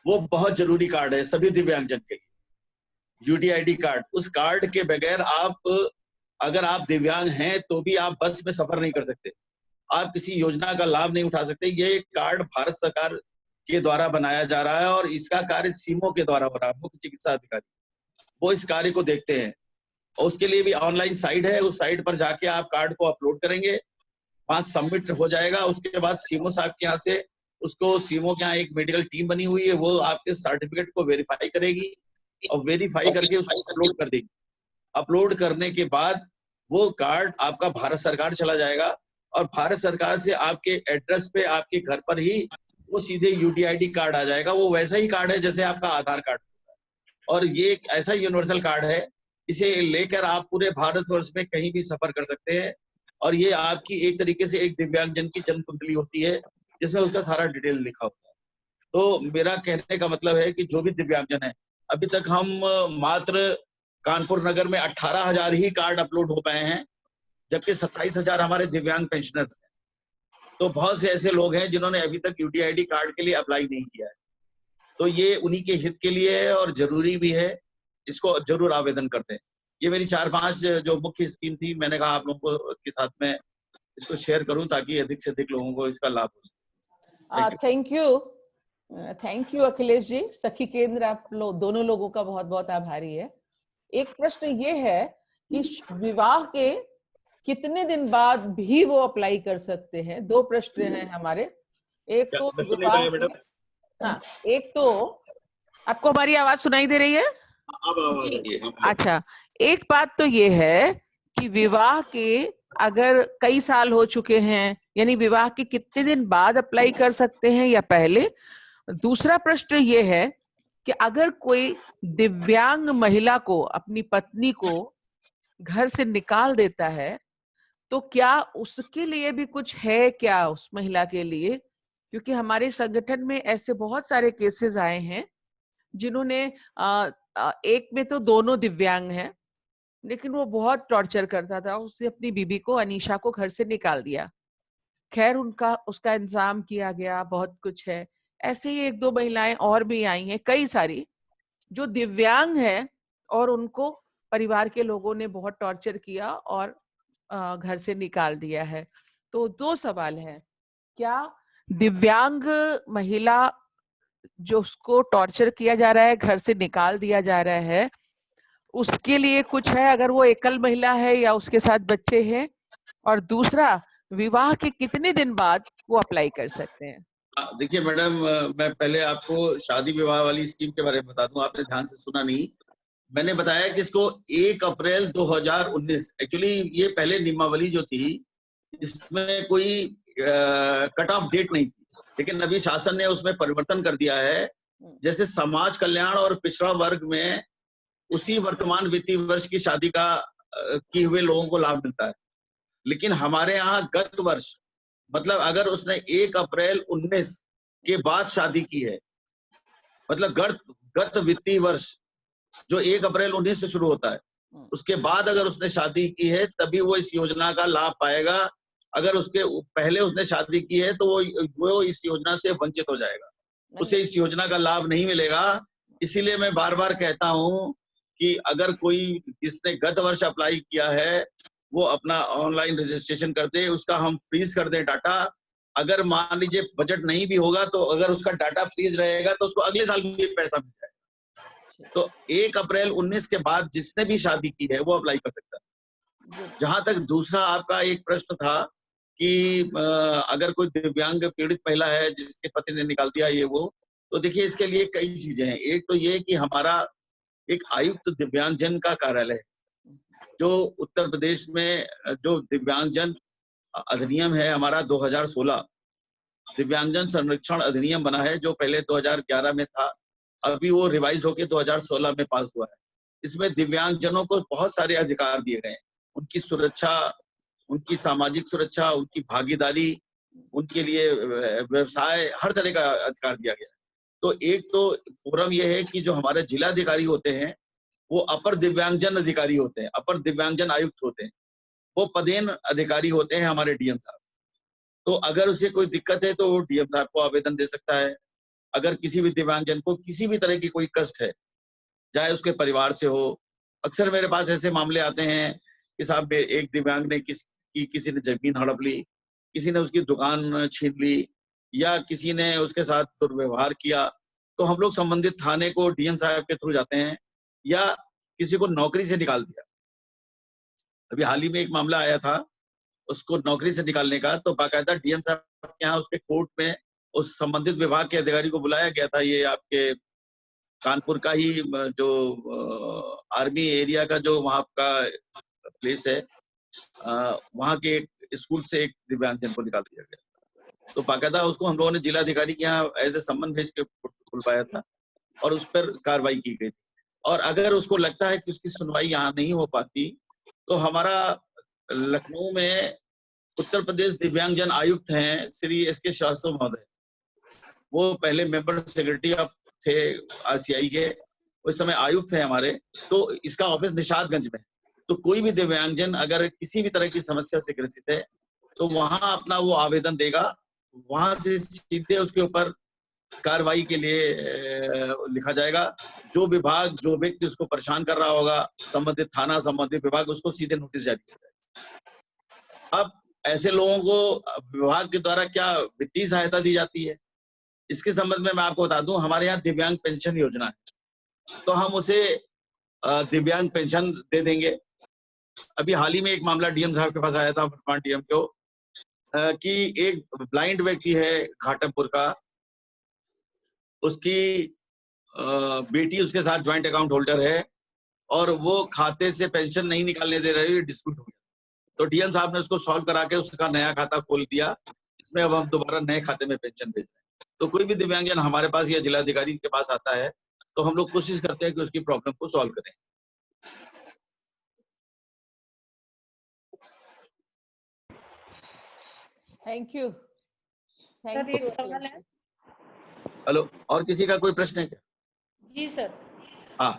वो बहुत जरूरी कार्ड है सभी दिव्यांगजन के लिए। यूडीआईडी कार्ड, उस कार्ड के बगैर अगर आप दिव्यांग हैं तो भी आप बस में सफर नहीं कर सकते, आप किसी योजना का लाभ नहीं उठा सकते। ये कार्ड भारत सरकार के द्वारा बनाया जा रहा है और इसका कार्य सीमो के द्वारा हो रहा है, मुख्य चिकित्सा अधिकारी वो इस कार्य को देखते हैं। और उसके लिए भी ऑनलाइन साइट है, उस साइट पर जाके आप कार्ड को अपलोड करेंगे, वहां सबमिट हो जाएगा। उसके बाद सीमो साहब के यहाँ से उसको, सीमो के यहाँ एक मेडिकल टीम बनी हुई है, वो आपके सर्टिफिकेट को वेरीफाई करेगी और वेरीफाई करके उसको अपलोड कर देगी। अपलोड करने के बाद वो कार्ड आपका भारत सरकार चला जाएगा और भारत सरकार से आपके एड्रेस पे, आपके घर पर ही वो सीधे यूडीआईडी कार्ड आ जाएगा। वो वैसा ही कार्ड है जैसे आपका आधार कार्ड होता है, और ये एक ऐसा यूनिवर्सल कार्ड है, इसे लेकर आप पूरे भारतवर्ष में कहीं भी सफर कर सकते हैं। और ये आपकी एक तरीके से एक दिव्यांगजन की जन्म कुंडली होती है, जिसमें उसका सारा डिटेल लिखा होता है। तो मेरा कहने का मतलब है कि जो भी दिव्यांगजन है, अभी तक हम मात्र कानपुर नगर में 18,000 ही कार्ड अपलोड हो पाए हैं, जबकि 27,000 हमारे दिव्यांग पेंशनर्स हैं। तो बहुत से ऐसे लोग हैं जिन्होंने अभी तक यूडीआईडी कार्ड के लिए अप्लाई नहीं किया है। तो ये उन्हीं के हित के लिए है और जरूरी भी है, इसको जरूर आवेदन करते हैं। ये मेरी 4-5 जो मुख्य स्कीम थी, मैंने कहा आप लोगों को के साथ में इसको शेयर करूं ताकि अधिक से अधिक लोगों को इसका लाभ हो सके। थैंक यू अखिलेश जी। सखी केंद्र आप दोनों लोगों का बहुत बहुत आभारी है। एक प्रश्न ये है कि विवाह के कितने दिन बाद भी वो अप्लाई कर सकते हैं? 2 प्रश्न हैं हमारे। एक तो हाँ, एक तो आपको हमारी आवाज सुनाई दे रही है? अच्छा, एक बात तो ये है कि विवाह के अगर कई साल हो चुके हैं, यानी विवाह के कितने दिन बाद अप्लाई कर सकते हैं या पहले? दूसरा प्रश्न ये है कि अगर कोई दिव्यांग महिला को, अपनी पत्नी को घर से निकाल देता है, तो क्या उसके लिए भी कुछ है क्या उस महिला के लिए? क्योंकि हमारे संगठन में ऐसे बहुत सारे केसेस आए हैं जिन्होंने एक में तो दोनों दिव्यांग हैं, लेकिन वो बहुत टॉर्चर करता था। उसने अपनी बीबी को, अनीशा को, घर से निकाल दिया। खैर उसका इंतजाम किया गया, बहुत कुछ है। ऐसे ही 1-2 महिलाएं और भी आई हैं, कई सारी, जो दिव्यांग है और उनको परिवार के लोगों ने बहुत टॉर्चर किया और घर से निकाल दिया है। तो 2 सवाल हैं। क्या दिव्यांग महिला जो उसको टॉर्चर किया जा रहा है, घर से निकाल दिया जा रहा है, उसके लिए कुछ है अगर वो एकल महिला है या उसके साथ बच्चे हैं? और दूसरा, विवाह के कितने दिन बाद वो अप्लाई कर सकते हैं? देखिए मैडम, मैं पहले आपको शादी विवाह वाली स्कीम के बारे में बता दूं, आपने ध्यान से सुना नहीं। मैंने बताया कि इसको 1 अप्रैल 2019, एक्चुअली ये पहले नियमावली जो थी इसमें कोई कट ऑफ डेट नहीं थी, लेकिन अभी शासन ने उसमें परिवर्तन कर दिया है। जैसे समाज कल्याण और पिछड़ा वर्ग में उसी वर्तमान वित्तीय वर्ष की शादी का किए हुए लोगों को लाभ मिलता है, लेकिन हमारे यहाँ गत वर्ष, मतलब अगर उसने 1 अप्रैल 19 के बाद शादी की है, मतलब गत वित्तीय वर्ष जो 1 अप्रैल 19 से शुरू होता है, उसके बाद अगर उसने शादी की है तभी वो इस योजना का लाभ पाएगा। अगर उसके पहले उसने शादी की है तो वो इस योजना से वंचित हो जाएगा, उसे इस योजना का लाभ नहीं मिलेगा। इसीलिए मैं बार बार कहता हूं कि अगर कोई जिसने गत वर्ष अप्लाई किया है वो अपना ऑनलाइन रजिस्ट्रेशन कर दे, उसका हम फ्रीज कर दें डाटा। अगर मान लीजिए बजट नहीं भी होगा तो अगर उसका डाटा फ्रीज रहेगा तो उसको अगले साल भी पैसा मिल जाएगा। तो 1 अप्रैल 19 के बाद जिसने भी शादी की है वो अप्लाई कर सकता है। जहां तक दूसरा आपका एक प्रश्न था कि अगर कोई दिव्यांग पीड़ित महिला है जिसके पति ने निकाल दिया ये वो, तो देखिए इसके लिए कई चीजें हैं। एक तो ये कि हमारा एक आयुक्त दिव्यांगजन का कार्यालय है, जो उत्तर प्रदेश में जो दिव्यांगजन अधिनियम है हमारा 2016 दिव्यांगजन संरक्षण अधिनियम बना है, जो पहले 2011 में था, अभी वो रिवाइज होके 2016 में पास हुआ है। इसमें दिव्यांगजनों को बहुत सारे अधिकार दिए गए हैं, उनकी सुरक्षा, उनकी सामाजिक सुरक्षा, उनकी भागीदारी, उनके लिए व्यवसाय, हर तरह का अधिकार दिया गया है। तो एक तो फोरम ये है कि जो हमारे जिलाधिकारी होते हैं वो अपर दिव्यांगजन अधिकारी होते हैं, अपर दिव्यांगजन आयुक्त होते हैं, वो पदेन अधिकारी होते हैं हमारे डीएम साहब। तो अगर उसे कोई दिक्कत है तो वो डीएम साहब को आवेदन दे सकता है। अगर किसी भी दिव्यांगजन को किसी भी तरह की कोई कष्ट है, चाहे उसके परिवार से हो, अक्सर मेरे पास ऐसे मामले आते हैं कि साहब एक दिव्यांग ने किसी ने जमीन हड़प ली, किसी ने उसकी दुकान छीन ली, या किसी ने उसके साथ दुर्व्यवहार किया, तो हम लोग संबंधित थाने को डीएम साहब के थ्रू जाते हैं, या किसी को नौकरी से निकाल दिया। अभी हाल ही में एक मामला आया था उसको नौकरी से निकालने का, तो बाकायदा डीएम साहब के यहाँ उसके कोर्ट में उस संबंधित विभाग के अधिकारी को बुलाया गया था। ये आपके कानपुर का ही जो आर्मी एरिया का जो वहाँ का प्लेस है, वहाँ के स्कूल से एक दिव्यांगजन को निकाल दिया गया। तो बाकायदा उसको हम लोगों ने जिलाधिकारी के यहाँ एज ए सम्मन भेज के बुलवाया था और उस पर कार्रवाई की गई। और अगर उसको लगता है कि उसकी सुनवाई यहाँ नहीं हो पाती, तो हमारा लखनऊ में उत्तर प्रदेश दिव्यांगजन आयुक्त हैं श्री एस.के. श्रीवास्तव महोदय, वो पहले मेंबर सेक्रेटरी थे आरसीआई के, उस समय आयुक्त थे हमारे। तो इसका ऑफिस निशादगंज में। तो कोई भी दिव्यांगजन अगर किसी भी तरह की समस्या से ग्रसित है तो वहां अपना वो आवेदन देगा, वहां से सीधे उसके ऊपर कार्रवाई के लिए लिखा जाएगा। जो विभाग, जो व्यक्ति उसको परेशान कर रहा होगा, संबंधित थाना, संबंधित विभाग, उसको सीधे नोटिस जारी किया जाएगा। अब ऐसे लोगों को विभाग के द्वारा क्या वित्तीय सहायता दी जाती है, इसके संबंध में मैं आपको बता दूं, हमारे यहाँ दिव्यांग पेंशन योजना है, तो हम उसे दिव्यांग पेंशन दे देंगे। अभी हाल ही में एक मामला डीएम साहब के पास आया था, वर्तमान डीएम को, कि एक ब्लाइंड व्यक्ति है घाटमपुर का, उसकी बेटी उसके साथ ज्वाइंट अकाउंट होल्डर है और वो खाते से पेंशन नहीं निकालने दे रहे, डिस्प्यूट हो गया। तो डीएम साहब ने उसको सॉल्व करा के उसका नया खाता खोल दिया, जिसमें अब हम दोबारा नए खाते में पेंशन भेज रहे हैं। तो कोई भी दिव्यांगजन हमारे पास या जिलाधिकारी के पास आता है तो हम लोग कोशिश करते हैं कि उसकी प्रॉब्लम को सॉल्व करें। Thank you. सर एक सवाल है। हेलो, और किसी का कोई प्रश्न है क्या? जी सर। हाँ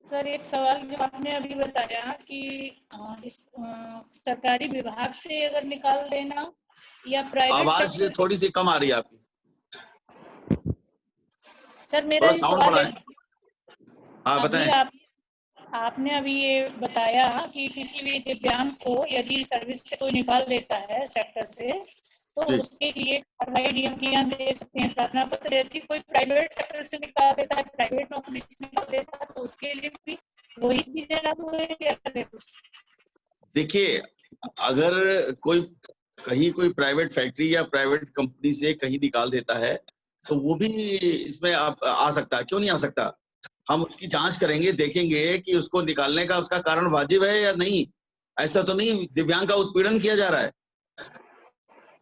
सर, एक सवाल जो आपने अभी बताया कि इस सरकारी विभाग से अगर निकाल देना या प्राइवेट, आवाज थोड़ी सी कम आ रही है आपकी। सर मेरा साउंड बढ़ाएं। हाँ बताएं। आपने अभी ये बताया कि किसी भी दिव्यांग को यदि सर्विस से कोई निकाल देता है सेक्टर से, तो उसके लिए कार्रवाई डीएम के यहाँ दे सकते हैं प्रार्थना पत्र। यदि कोई प्राइवेट सेक्टर से निकाल देता है, प्राइवेट नौकरी से निकाल देता है, तो उसके लिए भी वही चीजें लागू है क्या? देखिए, अगर कोई प्राइवेट फैक्ट्री या प्राइवेट कंपनी से कहीं निकाल देता है तो वो भी इसमें आ सकता है। क्यों नहीं आ सकता? हम उसकी जांच करेंगे, देखेंगे कि उसको निकालने का उसका कारण वाजिब है या नहीं। ऐसा तो नहीं दिव्यांग का उत्पीड़न किया जा रहा है।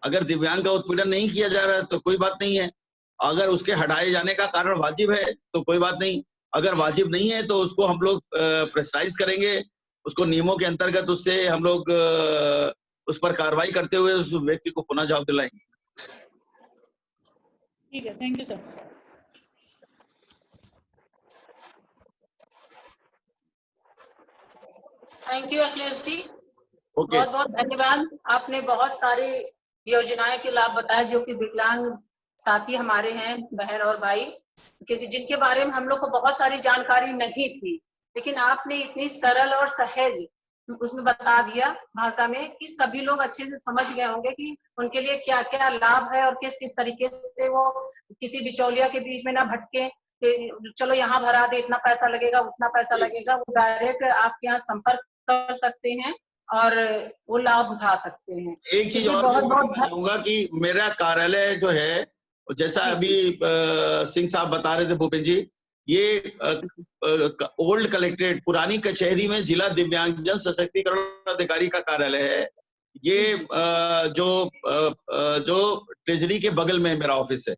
अगर दिव्यांग का उत्पीड़न नहीं किया जा रहा है तो कोई बात नहीं है। अगर उसके हटाए जाने का कारण वाजिब है तो कोई बात नहीं। अगर वाजिब नहीं है तो उसको हम लोग प्रेशराइज करेंगे, उसको नियमों के अंतर्गत उससे हम लोग उस पर कार्रवाई करते हुए उस व्यक्ति को पुनः जवाब दिलाएंगे। ठीक है, thank you sir. Thank you Akhilesh ji, okay. बहुत बहुत धन्यवाद। आपने बहुत सारी योजनाएं के लाभ बताए जो कि विकलांग साथी हमारे हैं, बहन और भाई, क्योंकि जिनके बारे में हम लोग को बहुत सारी जानकारी नहीं थी, लेकिन आपने इतनी सरल और सहज उसमें बता दिया भाषा में कि सभी लोग अच्छे से समझ गए होंगे कि उनके लिए क्या क्या लाभ है और किस किस तरीके से वो किसी बिचौलिया के बीच में ना भटके, चलो यहाँ भरा दे, इतना पैसा लगेगा, उतना पैसा लगेगा। वो डायरेक्ट आपके यहाँ संपर्क कर सकते हैं और वो लाभ उठा सकते हैं। एक चीज और बताऊंगा कि मेरा कार्यालय जो है, जैसा अभी सिंह साहब बता रहे थे, भूपेंद्र जी, ये ओल्ड कलेक्ट्रेट, पुरानी कचहरी में जिला दिव्यांगजन सशक्तिकरण अधिकारी का कार्यालय है। ये जो ट्रेजरी के बगल में मेरा ऑफिस है,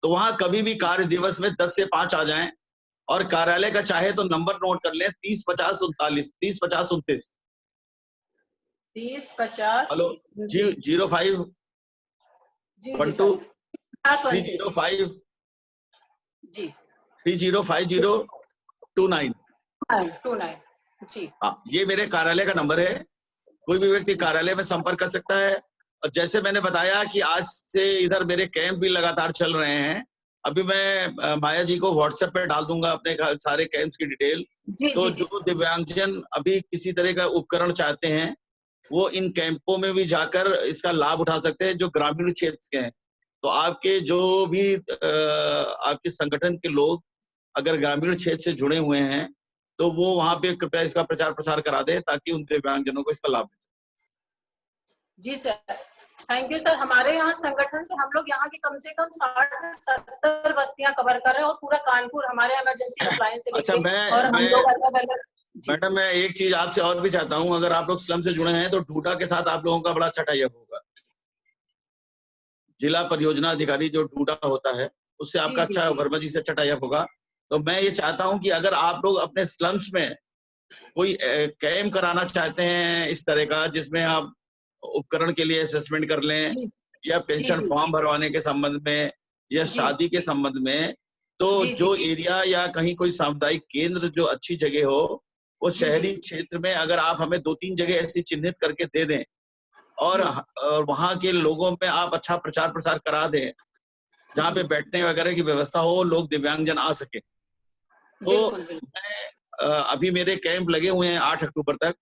तो वहां कभी भी कार्य दिवस में 10 से 5 आ जाएं, और कार्यालय का चाहे तो नंबर नोट कर लें, 305039 305029 3050 हेलो 05 12 305 जी 305029 जी। हाँ, ये मेरे कार्यालय का नंबर है। कोई भी व्यक्ति कार्यालय में संपर्क कर सकता है। और जैसे मैंने बताया कि आज से इधर मेरे कैंप भी लगातार चल रहे हैं। अभी मैं माया जी को व्हाट्सएप पे डाल दूंगा अपने सारे कैंप्स की डिटेल। तो जो दिव्यांगजन अभी किसी तरह का उपकरण चाहते हैं, वो इन कैंपों में भी जाकर इसका लाभ उठा सकते हैं, जो ग्रामीण क्षेत्र के हैं। तो आपके जो भी आपके संगठन के लोग अगर ग्रामीण क्षेत्र से जुड़े हुए हैं, तो वो वहां पे कृपया इसका प्रचार प्रसार करा दें, ताकि उन दिव्यांगजनों को इसका लाभ मिले। जी सर, थैंक यू सर। हमारे यहाँ संगठन से हम लोग यहाँ की कम से कम 60 से 70 बस्तियां कवर कर रहे हैं, और पूरा कानपुर हमारे इमरजेंसी हेल्पलाइन से लेके और हम लोग अलग-अलग। मैडम, मैं एक चीज आपसे और भी चाहता हूँ, अगर आप लोग स्लम से जुड़े हैं तो डूडा के साथ आप लोगों का बड़ा अच्छा टाई अप होगा। जिला परियोजना अधिकारी जो डूडा होता है, उससे आपका अच्छा, वर्मा जी से अच्छा टाई अप होगा। तो मैं ये चाहता हूँ कि अगर आप लोग अपने स्लम्स में कोई कैंप कराना चाहते हैं इस तरह का, जिसमें आप उपकरण के लिए असेसमेंट कर लें, या पेंशन फॉर्म भरवाने के संबंध में, या शादी के संबंध में, तो जो एरिया या कहीं कोई सामुदायिक केंद्र जो अच्छी जगह हो, वो शहरी क्षेत्र में अगर आप हमें 2-3 जगह ऐसी चिन्हित करके दे दें, और वहां के लोगों में आप अच्छा प्रचार प्रसार करा दें, जहाँ पे बैठने वगैरह की व्यवस्था हो, लोग दिव्यांगजन आ सके। तो मैं अभी मेरे कैंप लगे हुए हैं 8 अक्टूबर तक।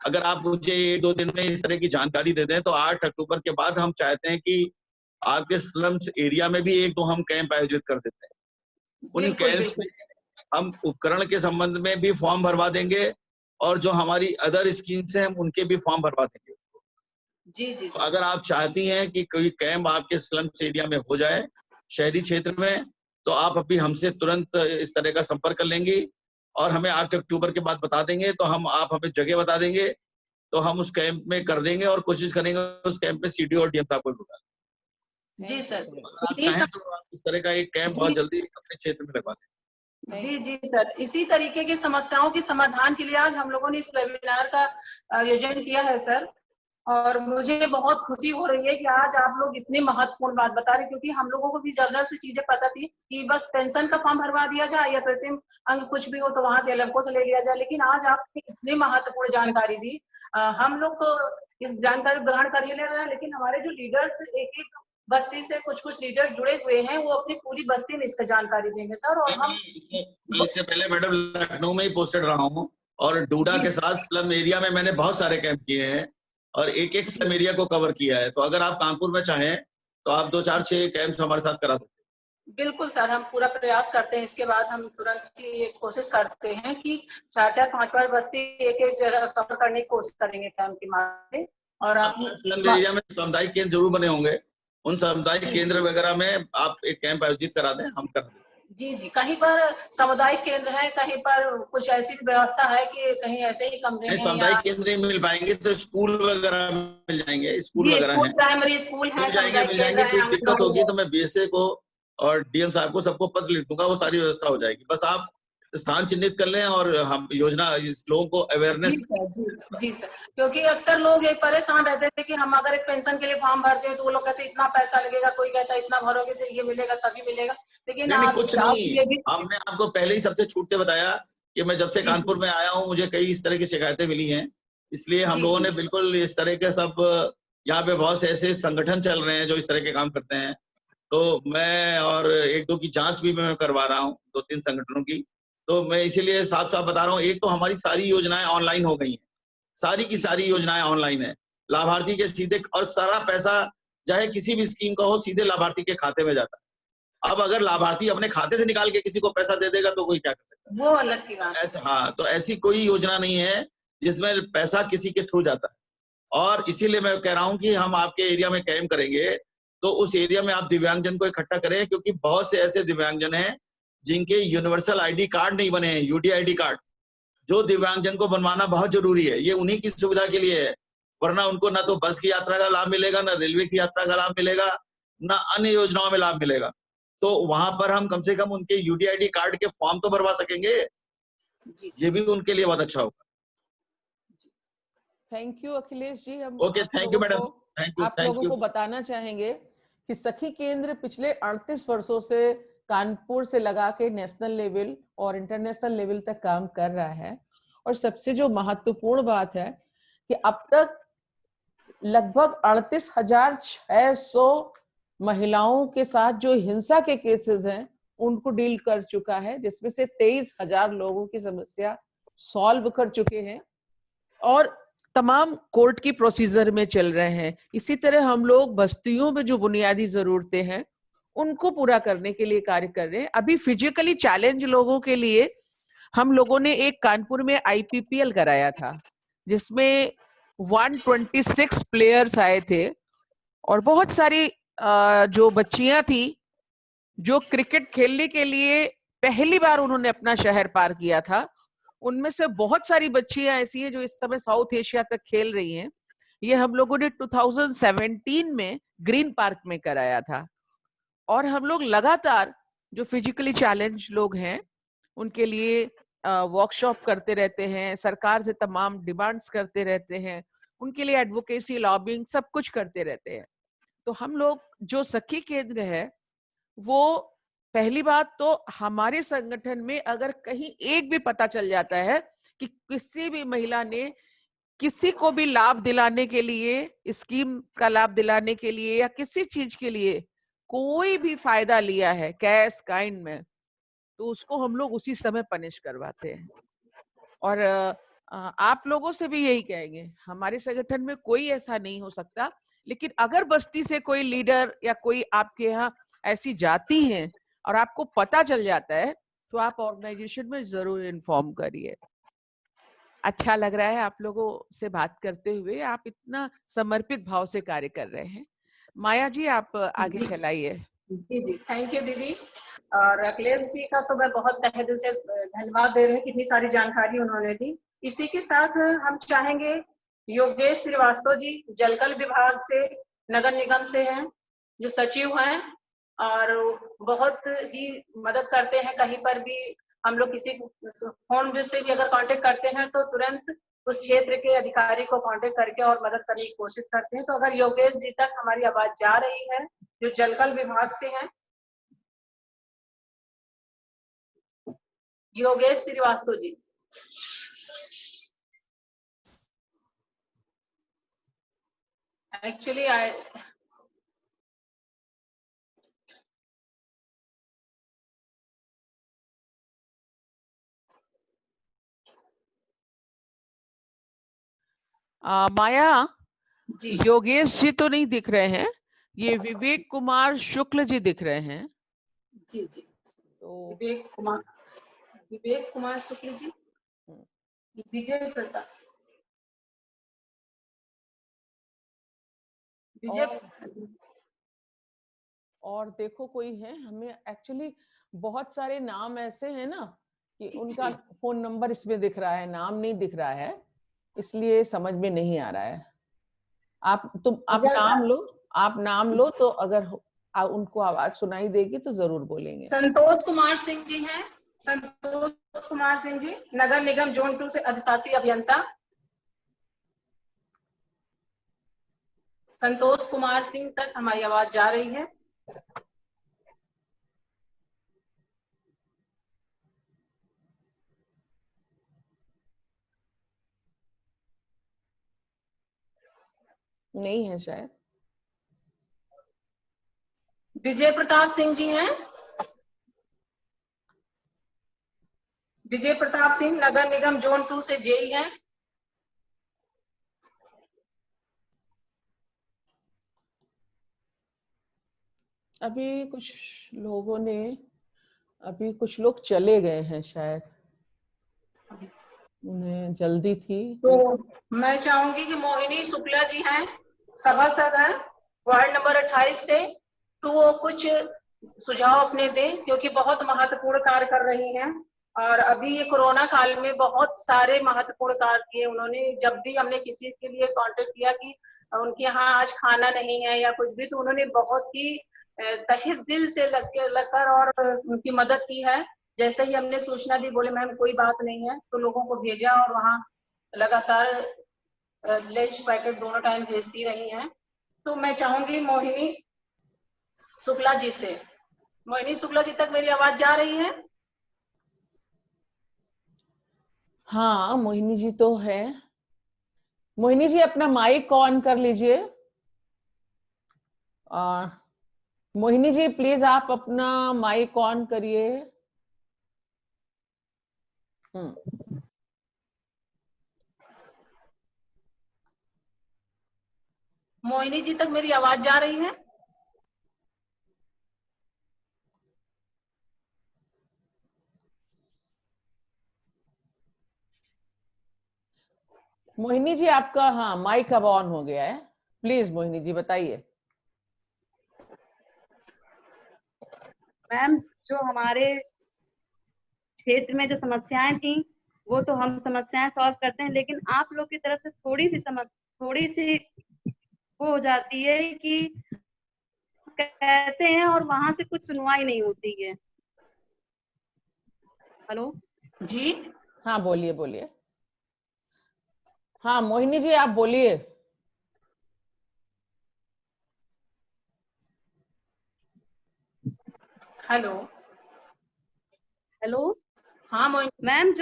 अगर आप मुझे 1-2 दिन में इस तरह की जानकारी दे दें, तो 8 अक्टूबर के बाद हम चाहते हैं कि आपके स्लम्स एरिया में भी 1-2 हम कैंप आयोजित कर देते हैं। उन कैंप्स में हम उपकरण के संबंध में भी फॉर्म भरवा देंगे, और जो हमारी अदर स्कीम्स हैं हम उनके भी फॉर्म भरवा देंगे। जी। तो अगर आप चाहती हैं कि कोई कैंप आपके स्लम्स एरिया में हो जाए, शहरी क्षेत्र में, तो आप अभी हमसे तुरंत इस तरह का संपर्क कर लेंगी, और हमें 8 अक्टूबर के बाद बता देंगे। तो आप हमें जगह बता देंगे, तो हम उस कैंप में कर देंगे, और कोशिश करेंगे उस कैंप में सीडीओ और डीएम साहब को बुला। जी सर, आप चाहें तो आप इस तरह का एक कैंप बहुत जल्दी अपने क्षेत्र में लगवा दें। जी सर, इसी तरीके की समस्याओं के समाधान के लिए आज हम लोगों ने इस वेबिनार का आयोजन किया है सर। और मुझे बहुत खुशी हो रही है कि आज आप लोग इतनी महत्वपूर्ण बात बता रहे हैं, क्योंकि हम लोगों को भी जर्नल से चीजें पता थी कि बस पेंशन का फॉर्म भरवा दिया जाए, या कृत्रिम अंग कुछ भी हो तो वहां से एलएमको से ले लिया जाए। लेकिन आज आपने इतनी महत्वपूर्ण जानकारी दी। हम लोग तो इस जानकारी ग्रहण कर ही ले रहे हैं, लेकिन हमारे जो लीडर्स एक बस्ती से कुछ लीडर जुड़े हुए हैं, वो अपनी पूरी बस्ती में इसका जानकारी देंगे सर। और हम इससे पहले मैडम लखनऊ में ही पोस्टेड रहा हूँ, और डूडा के साथ स्लम एरिया में मैंने बहुत सारे कैंप किए हैं, और एक स्लम एरिया को कवर किया है। तो अगर आप कानपुर में चाहें तो आप 2-4-6 कैंप हमारे साथ करा सकते हैं। बिल्कुल सर, हम पूरा प्रयास करते हैं। इसके बाद हम तुरंत की कोशिश करते हैं कि 4-4, 5-5 बस्ती एक जगह कवर करने की कोशिश करेंगे कैंप के माध्यम से। और आप स्लम एरिया में सामुदायिक केंद्र जरूर बने होंगे, उन सामुदायिक केंद्र वगैरह में आप एक कैंप आयोजित करा दें, हम कर दें। जी, कहीं पर सामुदायिक केंद्र है, कहीं पर कुछ ऐसी व्यवस्था है कि कहीं ऐसे ही कमरे हैं। सामुदायिक केंद्र नहीं मिल पाएंगे तो स्कूल वगैरह मिल जाएंगे, स्कूल वगैरह हैं, प्राइमरी स्कूल है, मिल जाएंगे। कोई दिक्कत होगी तो मैं बीएसए को और डीएम साहब को सबको पत्र लिख दूंगा, वो सारी व्यवस्था हो जाएगी। बस आप स्थान चिन्हित कर लें, और हम योजना इस लोगों को अवेयरनेस। जी सर, क्योंकि अक्सर लोग एक परेशान रहते थे कि हम अगर एक पेंशन के लिए फॉर्म भरते हैं तो वो लोग कहते हैं इतना पैसा लगेगा, कोई कहता है इतना भरोगे से ये मिलेगा तभी मिलेगा। लेकिन कुछ नहीं, हमने आपको पहले ही सबसे छूट के बताया कि मैं जब से कानपुर में आया हूँ मुझे कई इस तरह की शिकायतें मिली हैं, इसलिए हम लोगों ने बिल्कुल इस तरह के सब, यहाँ पे बहुत से ऐसे संगठन चल रहे हैं जो इस तरह के काम करते हैं, तो मैं और 1-2 की जांच भी मैं करवा रहा हूँ, 2-3 संगठनों की। तो मैं इसीलिए साफ साफ बता रहा हूँ, एक तो हमारी सारी योजनाएं ऑनलाइन हो गई हैं, सारी की सारी योजनाएं ऑनलाइन है, लाभार्थी के सीधे, और सारा पैसा चाहे किसी भी स्कीम का हो सीधे लाभार्थी के खाते में जाता है। अब अगर लाभार्थी अपने खाते से निकाल के किसी को पैसा दे देगा तो कोई क्या कर सकता है, वो अलग की बात है। हाँ, तो ऐसी कोई योजना नहीं है जिसमें पैसा किसी के थ्रू जाता है। और इसीलिए मैं कह रहा हूँ कि हम आपके एरिया में कैंप करेंगे, तो उस एरिया में आप दिव्यांगजन को इकट्ठा करें, क्योंकि बहुत से ऐसे दिव्यांगजन हैं जिनके यूनिवर्सल आईडी कार्ड नहीं बने हैं, यूडीआईडी कार्ड, जो दिव्यांगजन को बनवाना बहुत जरूरी है। ये उन्हीं की सुविधा के लिए है, वरना उनको ना तो बस की यात्रा का लाभ मिलेगा, ना रेलवे की यात्रा का लाभ मिलेगा, ना अन्य योजनाओं में लाभ मिलेगा। तो वहां पर हम कम से कम उनके यूडीआईडी कार्ड के फॉर्म तो भरवा सकेंगे, ये भी उनके लिए बहुत अच्छा होगा। थैंक यू अखिलेश जी। हम okay, thank you madam, thank you, आप थैंक लोगों यू। को बताना चाहेंगे कि सखी केंद्र पिछले 38 वर्षों से कानपुर से लगा के नेशनल लेवल और इंटरनेशनल लेवल तक काम कर रहा है। और सबसे जो महत्वपूर्ण बात है कि अब तक लगभग 38,600 महिलाओं के साथ जो हिंसा के केसेस हैं उनको डील कर चुका है, जिसमें से 23,000 लोगों की समस्या सॉल्व कर चुके हैं और तमाम कोर्ट की प्रोसीजर में चल रहे हैं। इसी तरह हम लोग बस्तियों में जो बुनियादी जरूरतें हैं उनको पूरा करने के लिए कार्य कर रहे हैं। अभी फिजिकली चैलेंज लोगों के लिए हम लोगों ने एक कानपुर में IPPL कराया था, जिसमें 126 प्लेयर्स आए थे और बहुत सारी जो बच्चियां थी जो क्रिकेट खेलने के लिए पहली बार उन्होंने अपना शहर पार किया था। उनमें से बहुत सारी बच्चियां ऐसी हैं जो इस समय साउथ एशिया तक खेल रही हैं। ये हम लोगों ने 2017 में ग्रीन पार्क में कराया था। और हम लोग लगातार जो फिजिकली चैलेंज लोग हैं उनके लिए वर्कशॉप करते रहते हैं, सरकार से तमाम डिमांड्स करते रहते हैं, उनके लिए एडवोकेसी, लॉबिंग सब कुछ करते रहते हैं। तो हम लोग जो सखी केंद्र है वो पहली बात तो हमारे संगठन में अगर कहीं एक भी पता चल जाता है कि किसी भी महिला ने किसी को भी लाभ दिलाने के लिए, स्कीम का लाभ दिलाने के लिए या किसी चीज के लिए कोई भी फायदा लिया है कैश काइंड में, तो उसको हम लोग उसी समय पनिश करवाते हैं। और आप लोगों से भी यही कहेंगे, हमारे संगठन में कोई ऐसा नहीं हो सकता, लेकिन अगर बस्ती से कोई लीडर या कोई आपके यहाँ ऐसी जाती है और आपको पता चल जाता है तो आप ऑर्गेनाइजेशन में जरूर इन्फॉर्म करिए। अच्छा लग रहा है आप लोगों से बात करते हुए, आप इतना समर्पित भाव से कार्य कर रहे हैं। माया जी आप आगे चलाइए। जी जी, थैंक यू दीदी। और अखिलेश जी का तो मैं बहुत तहे दिल से धन्यवाद दे रही हूँ, कितनी सारी जानकारी उन्होंने दी। इसी के साथ हम चाहेंगे योगेश श्रीवास्तव जी जलकल विभाग से, नगर निगम से हैं, जो सचिव हैं और बहुत ही मदद करते हैं। कहीं पर भी हम लोग किसी फोन से भी अगर कांटेक्ट करते हैं तो तुरंत उस क्षेत्र के अधिकारी को कांटेक्ट करके और मदद करने की कोशिश करते हैं। तो अगर योगेश जी तक हमारी आवाज जा रही है जो जलकल विभाग से हैं, योगेश श्रीवास्तव जी। एक्चुअली माया जी, योगेश जी तो नहीं दिख रहे हैं, ये विवेक कुमार शुक्ल जी दिख रहे हैं। जी जी, तो विवेक कुमार शुक्ल जी, विजय प्रताप, और देखो कोई है, हमें एक्चुअली बहुत सारे नाम ऐसे हैं ना कि उनका फोन नंबर इसमें दिख रहा है, नाम नहीं दिख रहा है, इसलिए समझ में नहीं आ रहा है। आप नाम लो तो अगर उनको आवाज सुनाई देगी तो जरूर बोलेंगे। संतोष कुमार सिंह जी हैं, संतोष कुमार सिंह जी नगर निगम जोन 2 से अधिशासी अभियंता। संतोष कुमार सिंह तक हमारी आवाज जा रही है? नहीं है शायद। विजय प्रताप सिंह जी हैं, विजय प्रताप सिंह नगर निगम जोन 2 से जेई हैं। अभी कुछ लोग चले गए हैं शायद, उन्हें जल्दी थी। तो मैं चाहूंगी कि मोहिनी शुक्ला जी हैं, सभासद हैं वार्ड नंबर 28 से, तो वो कुछ सुझाव अपने दें, क्योंकि बहुत महत्वपूर्ण कार्य कर रही हैं। और अभी ये कोरोना काल में बहुत सारे महत्वपूर्ण कार्य किए उन्होंने। जब भी हमने किसी के लिए कांटेक्ट किया कि उनके यहाँ आज खाना नहीं है या कुछ भी, तो उन्होंने बहुत ही तहे दिल से लगकर और उनकी मदद की है। जैसे ही हमने सूचना दी, बोले मैम कोई बात नहीं है, तो लोगों को भेजा और वहाँ लगातार लंच पैकेट दोनों टाइम भेजती रही हैं। तो मैं चाहूंगी मोहिनी शुक्ला जी से, मोहिनी शुक्ला जी तक मेरी आवाज जा रही है? हाँ मोहिनी जी तो है। मोहिनी जी अपना माइक ऑन कर लीजिए। मोहिनी जी प्लीज आप अपना माइक ऑन करिए। मोहिनी जी तक मेरी आवाज जा रही है? मोहिनी जी आपका हाँ माइक अब ऑन हो गया है। प्लीज मोहिनी जी बताइए। मैम, जो हमारे क्षेत्र में जो समस्याएं थी वो तो हम समस्याएं सॉल्व करते हैं, लेकिन आप लोग की तरफ से थोड़ी सी वो हो जाती है कि कहते हैं और वहां से कुछ सुनवाई नहीं होती है। हेलो जी, हाँ बोलिए बोलिए। हाँ मोहिनी जी आप बोलिए। हेलो हेलो हाँ मोहिनी मैम,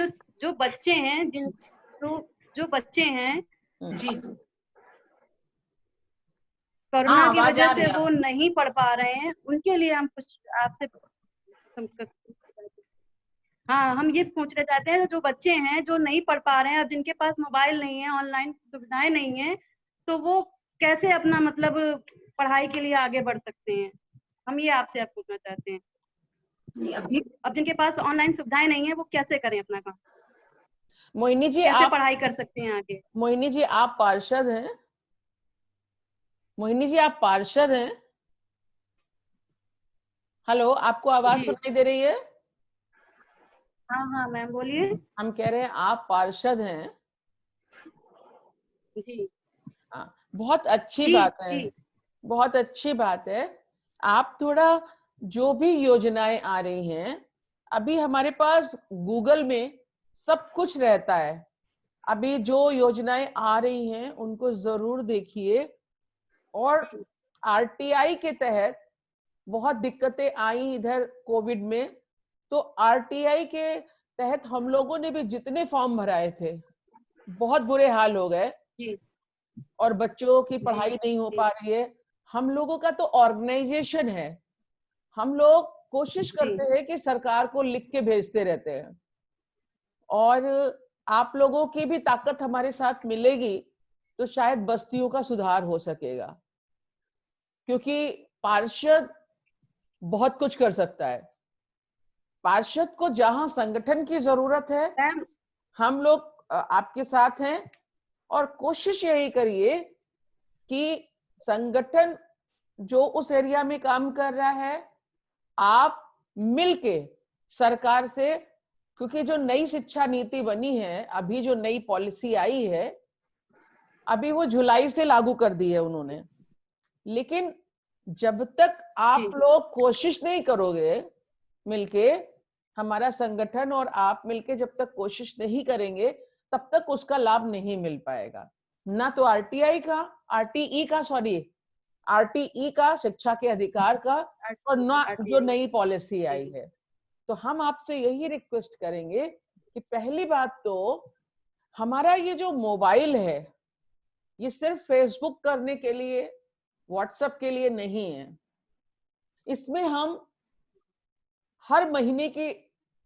जो बच्चे हैं जो बच्चे हैं जी जी कोरोना हाँ, की आवाज आ वजह रही से है। वो नहीं पढ़ पा रहे हैं, उनके लिए हम कुछ आपसे हाँ, हम ये पूछना चाहते हैं, जो बच्चे हैं जो नहीं पढ़ पा रहे हैं और जिनके पास मोबाइल नहीं है, ऑनलाइन सुविधाएं नहीं है, तो वो कैसे अपना मतलब पढ़ाई के लिए आगे बढ़ सकते हैं? हम ये आपसे आप पूछना चाहते हैं। जी, अभी अब जिनके पास ऑनलाइन सुविधाएं नहीं है, वो कैसे करें अपना काम? मोहिनी जी कैसे आप पढ़ाई कर सकते हैं आगे? मोहिनी जी आप पार्षद हैं? मोहिनी जी आप पार्षद हैं? हेलो आपको आवाज जी सुनाई दे रही है? हाँ हाँ मैम बोलिए। हम कह रहे हैं आप पार्षद हैं। जी हाँ, बहुत अच्छी जी बात है। जी बहुत अच्छी बात है। आप थोड़ा जो भी योजनाएं आ रही हैं, अभी हमारे पास गूगल में सब कुछ रहता है। अभी जो योजनाएं आ रही हैं उनको जरूर देखिए। और आरटीआई के तहत बहुत दिक्कतें आई इधर कोविड में, तो आरटीआई के तहत हम लोगों ने भी जितने फॉर्म भराए थे बहुत बुरे हाल हो गए जी और बच्चों की पढ़ाई जी नहीं हो जी पा रही है। हम लोगों का तो ऑर्गेनाइजेशन है, हम लोग कोशिश जी करते हैं कि सरकार को लिख के भेजते रहते हैं, और आप लोगों की भी ताकत हमारे साथ मिलेगी तो शायद बस्तियों का सुधार हो सकेगा। क्योंकि पार्षद बहुत कुछ कर सकता है। पार्षद को जहां संगठन की जरूरत है मैम हम लोग आपके साथ हैं, और कोशिश यही करिए कि संगठन जो उस एरिया में काम कर रहा है आप मिलके सरकार से, क्योंकि जो नई शिक्षा नीति बनी है, अभी जो नई पॉलिसी आई है, अभी वो जुलाई से लागू कर दी है उन्होंने, लेकिन जब तक आप लोग कोशिश नहीं करोगे मिलके, हमारा संगठन और आप मिलके जब तक कोशिश नहीं करेंगे तब तक उसका लाभ नहीं मिल पाएगा। ना तो आरटीई का शिक्षा के अधिकार का, और ना जो नई पॉलिसी आई है। तो हम आपसे यही रिक्वेस्ट करेंगे कि पहली बात तो हमारा ये जो मोबाइल है ये सिर्फ फेसबुक करने के लिए, व्हाट्सएप के लिए नहीं है। इसमें हम हर महीने की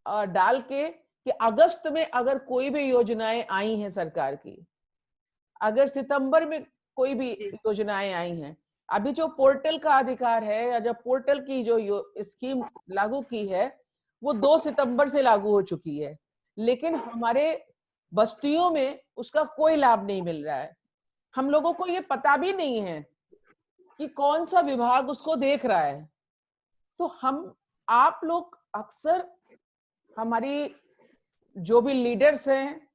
डाल के कि अगस्त में अगर कोई भी योजनाएं आई हैं सरकार की, अगर सितंबर में कोई भी योजनाएं आई हैं, अभी जो पोर्टल का अधिकार है या जो पोर्टल की जो स्कीम लागू की है वो 2 सितंबर से लागू हो चुकी है, लेकिन हमारे बस्तियों में उसका कोई लाभ नहीं मिल रहा है। हम लोगों को ये पता भी नहीं है कि कौन सा विभाग उसको देख रहा है। तो आप लोग अक्सर हमारी जो भी लीडर्स हैं,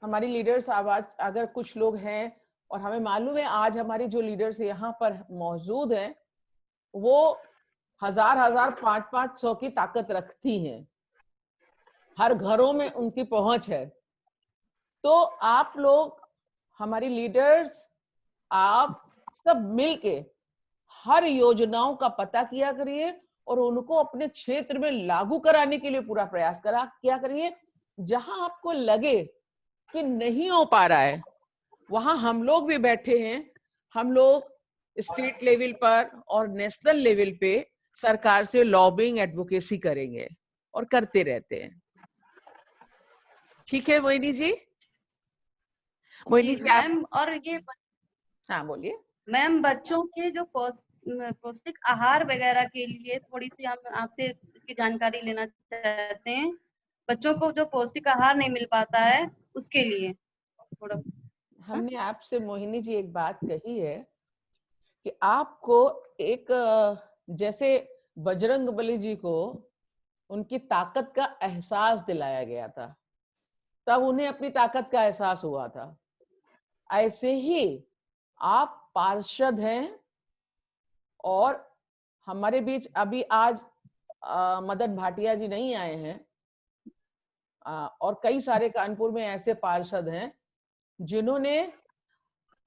हमारी लीडर्स आवाज अगर कुछ लोग हैं, और हमें मालूम है आज हमारी जो लीडर्स यहाँ पर मौजूद हैं वो 1000 500 की ताकत रखती हैं, हर घरों में उनकी पहुंच है। तो आप लोग हमारी लीडर्स, आप सब मिलके हर योजनाओं का पता किया करिए और उनको अपने क्षेत्र में लागू कराने के लिए पूरा प्रयास किया करिए। जहां आपको लगे कि नहीं हो पा रहा है, वहां हम लोग भी बैठे हैं। हम लोग स्टेट लेवल पर और नेशनल लेवल पे सरकार से लॉबिंग एडवोकेसी करेंगे और करते रहते हैं। ठीक है मोहिनी जी? मोहिनी जी आप, मैम, और ये हाँ बोलिए मैम, बच्चों के जो पौष्टिक आहार वगैरह के लिए थोड़ी सी हम आपसे इसकी जानकारी लेना चाहते हैं। बच्चों को जो पौष्टिक आहार नहीं मिल पाता है उसके लिए थोड़ा। हमने आपसे मोहिनी जी एक बात कही है कि आपको एक जैसे बजरंगबली जी को उनकी ताकत का एहसास दिलाया गया था, तब उन्हें अपनी ताकत का एहसास हुआ था। ऐसे ही आप पार्षद हैं और हमारे बीच अभी आज मदन भाटिया जी नहीं आए हैं, और कई सारे कानपुर में ऐसे पार्षद हैं जिन्होंने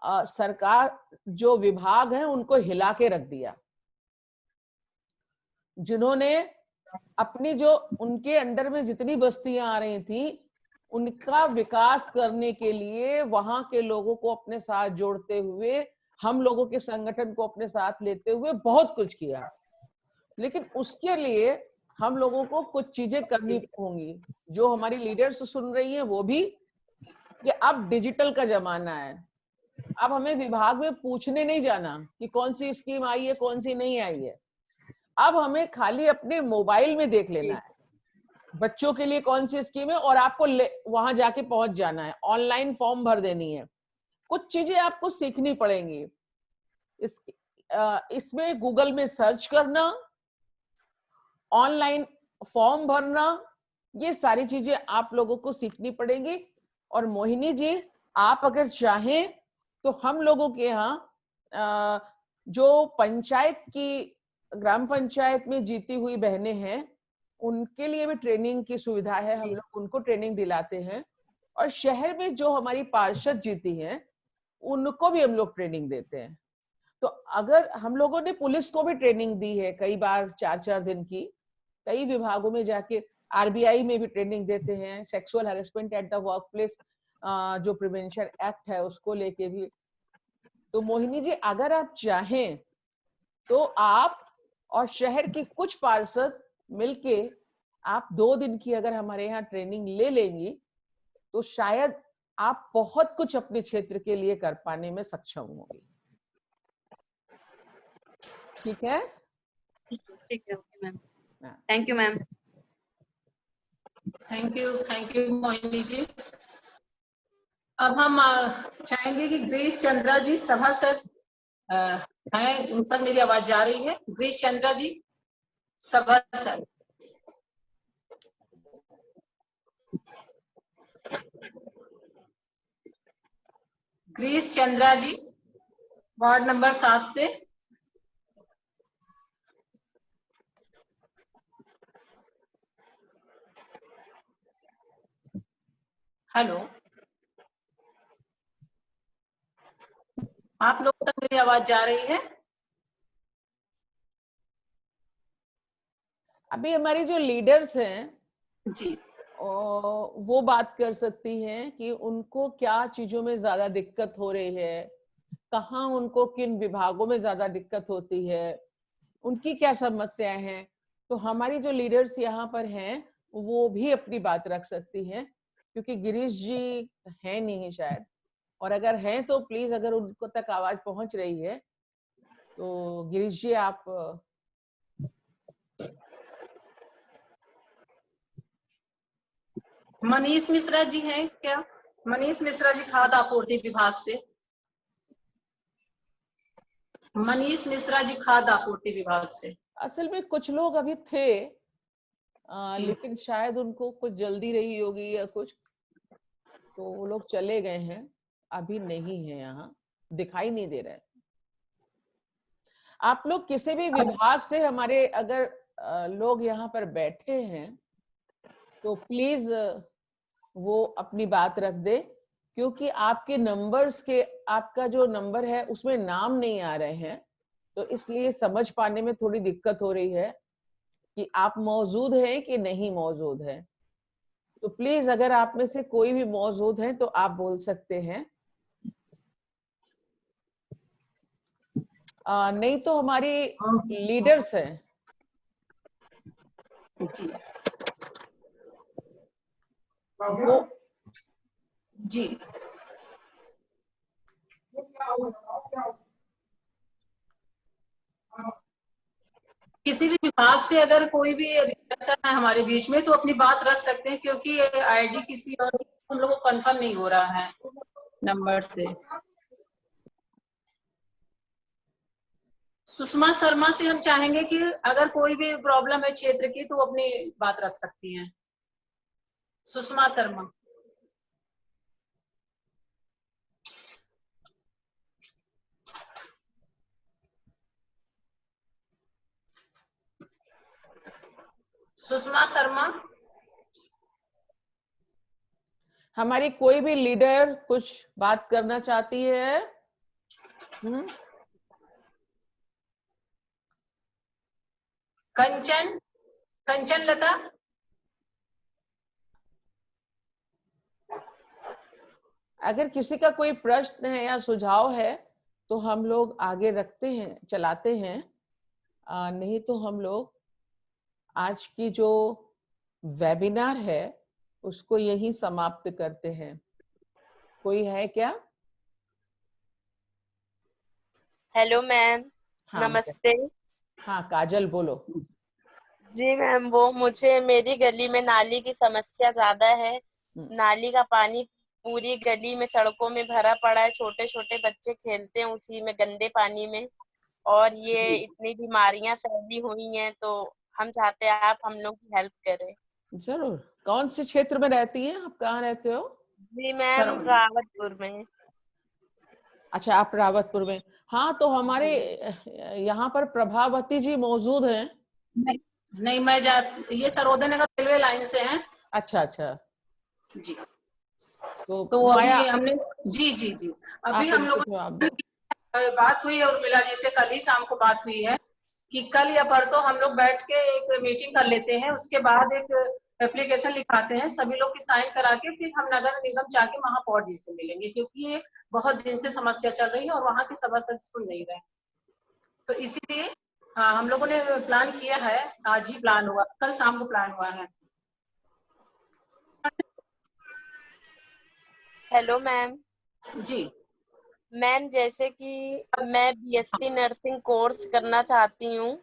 सरकार जो विभाग है उनको हिला के रख दिया, जिन्होंने अपनी जो उनके अंडर में जितनी बस्तियां आ रही थी उनका विकास करने के लिए वहां के लोगों को अपने साथ जोड़ते हुए, हम लोगों के संगठन को अपने साथ लेते हुए बहुत कुछ किया। लेकिन उसके लिए हम लोगों को कुछ चीजें करनी होंगी। जो हमारी लीडर्स सुन रही हैं वो भी, कि अब डिजिटल का जमाना है। अब हमें विभाग में पूछने नहीं जाना कि कौन सी स्कीम आई है कौन सी नहीं आई है। अब हमें खाली अपने मोबाइल में देख लेना है बच्चों के लिए कौन सी स्कीम है, और आपको वहां जाके पहुंच जाना है। ऑनलाइन फॉर्म भर देनी है, कुछ चीजें आपको सीखनी पड़ेंगी। इसमें गूगल में सर्च करना, ऑनलाइन फॉर्म भरना, ये सारी चीजें आप लोगों को सीखनी पड़ेंगी। और मोहिनी जी, आप अगर चाहें तो हम लोगों के यहाँ जो पंचायत की, ग्राम पंचायत में जीती हुई बहनें हैं उनके लिए भी ट्रेनिंग की सुविधा है। हम लोग उनको ट्रेनिंग दिलाते हैं। और शहर में जो हमारी पार्षद जीती हैं उनको भी हम लोग ट्रेनिंग देते हैं। तो अगर हम लोगों ने पुलिस को भी ट्रेनिंग दी है कई बार 4-4 दिन की, कई विभागों में जाके, आरबीआई में भी ट्रेनिंग देते हैं, sexual harassment at the work place जो प्रिवेंशन एक्ट है उसको लेके भी। तो मोहिनी जी, अगर आप चाहें तो आप और शहर की कुछ पार्षद मिलके आप 2 दिन की अगर हमारे यहाँ ट्रेनिंग ले लेंगी तो शायद आप बहुत कुछ अपने क्षेत्र के लिए कर पाने में सक्षम होंगी। ठीक है? ठीक है, okay ma'am. Thank you ma'am. Thank you Mohini ji. अब हम चाहेंगे कि ग्रीश चंद्रा जी सभासद हैं, उन पर मेरी आवाज जा रही है। ग्रीश चंद्रा जी सभासद। ग्रीश चंद्रा जी वार्ड नंबर 7 से। हेलो, आप लोगों तक मेरी आवाज जा रही है? अभी हमारी जो लीडर्स हैं जी, वो बात कर सकती हैं कि उनको क्या चीजों में ज्यादा दिक्कत हो रही है, कहाँ उनको किन विभागों में ज्यादा दिक्कत होती है, उनकी क्या समस्याएं हैं। तो हमारी जो लीडर्स यहाँ पर हैं वो भी अपनी बात रख सकती हैं, क्योंकि गिरीश जी हैं नहीं शायद, और अगर हैं तो प्लीज, अगर उनको तक आवाज पहुंच रही है तो गिरीश जी आप। मनीष मिश्रा जी हैं क्या? मनीष मिश्रा जी खाद्य आपूर्ति विभाग से। मनीष मिश्रा जी खाद्य आपूर्ति विभाग से। असल में कुछ लोग अभी थे, लेकिन शायद उनको कुछ जल्दी रही होगी या कुछ, तो वो लोग चले गए हैं, अभी नहीं है, यहाँ दिखाई नहीं दे रहा है। आप लोग किसी भी विभाग से हमारे अगर लोग यहाँ पर बैठे हैं तो प्लीज वो अपनी बात रख दे, क्योंकि आपके नंबर्स के, आपका जो नंबर है उसमें नाम नहीं आ रहे हैं, तो इसलिए समझ पाने में थोड़ी दिक्कत हो रही है कि आप मौजूद हैं कि नहीं मौजूद है। तो प्लीज अगर आप में से कोई भी मौजूद है तो आप बोल सकते हैं, नहीं तो हमारी लीडर्स हैं। वो जी किसी भी विभाग से अगर कोई भी अधिकारी है हमारे बीच में तो अपनी बात रख सकते हैं, क्योंकि आईडी किसी और हम लोगों को कंफर्म नहीं हो रहा है नंबर से। सुषमा शर्मा से हम चाहेंगे कि अगर कोई भी प्रॉब्लम है क्षेत्र की तो अपनी बात रख सकती हैं। सुषमा शर्मा। सुषमा शर्मा। हमारी कोई भी लीडर कुछ बात करना चाहती है? कंचन, कंचन लता। अगर किसी का कोई प्रश्न है या सुझाव है तो हम लोग आगे रखते हैं, चलाते हैं, नहीं तो हम लोग आज की जो वेबिनार है उसको यही समाप्त करते हैं। कोई है क्या? Hello ma'am. हाँ, नमस्ते। हाँ काजल बोलो। जी मैम, वो मुझे मेरी गली में नाली की समस्या ज्यादा है। नाली का पानी पूरी गली में, सड़कों में भरा पड़ा है। छोटे छोटे बच्चे खेलते हैं उसी में, गंदे पानी में, और ये इतनी बीमारियां फैली हुई हैं, तो हम चाहते हैं आप हम लोग की हेल्प करें। जरूर। कौन से क्षेत्र में रहती हैं आप? कहाँ रहते हो? जी मैम, रावतपुर में। अच्छा, आप रावतपुर में। हाँ, तो हमारे यहाँ पर प्रभावती जी मौजूद हैं। नहीं, नहीं मैं ये सरोदे नगर रेलवे लाइन से हैं। अच्छा अच्छा जी। तो अभी हमने जी अभी हम लोगों बात हुई और मिला जी से कल ही शाम को बात हुई है कि कल या परसों हम लोग बैठ के एक मीटिंग कर लेते हैं, उसके बाद एक एप्लीकेशन लिखाते हैं, सभी लोग की साइन करा के फिर हम नगर निगम जाके महापौर जी से मिलेंगे, क्योंकि ये बहुत दिन से समस्या चल रही है और वहाँ के सभासद सुन नहीं रहे। तो इसीलिए हम लोगों ने प्लान किया है, आज ही प्लान हुआ, कल शाम को प्लान हुआ है। Hello ma'am. जी मैम, जैसे कि मैं बीएससी नर्सिंग कोर्स करना चाहती हूँ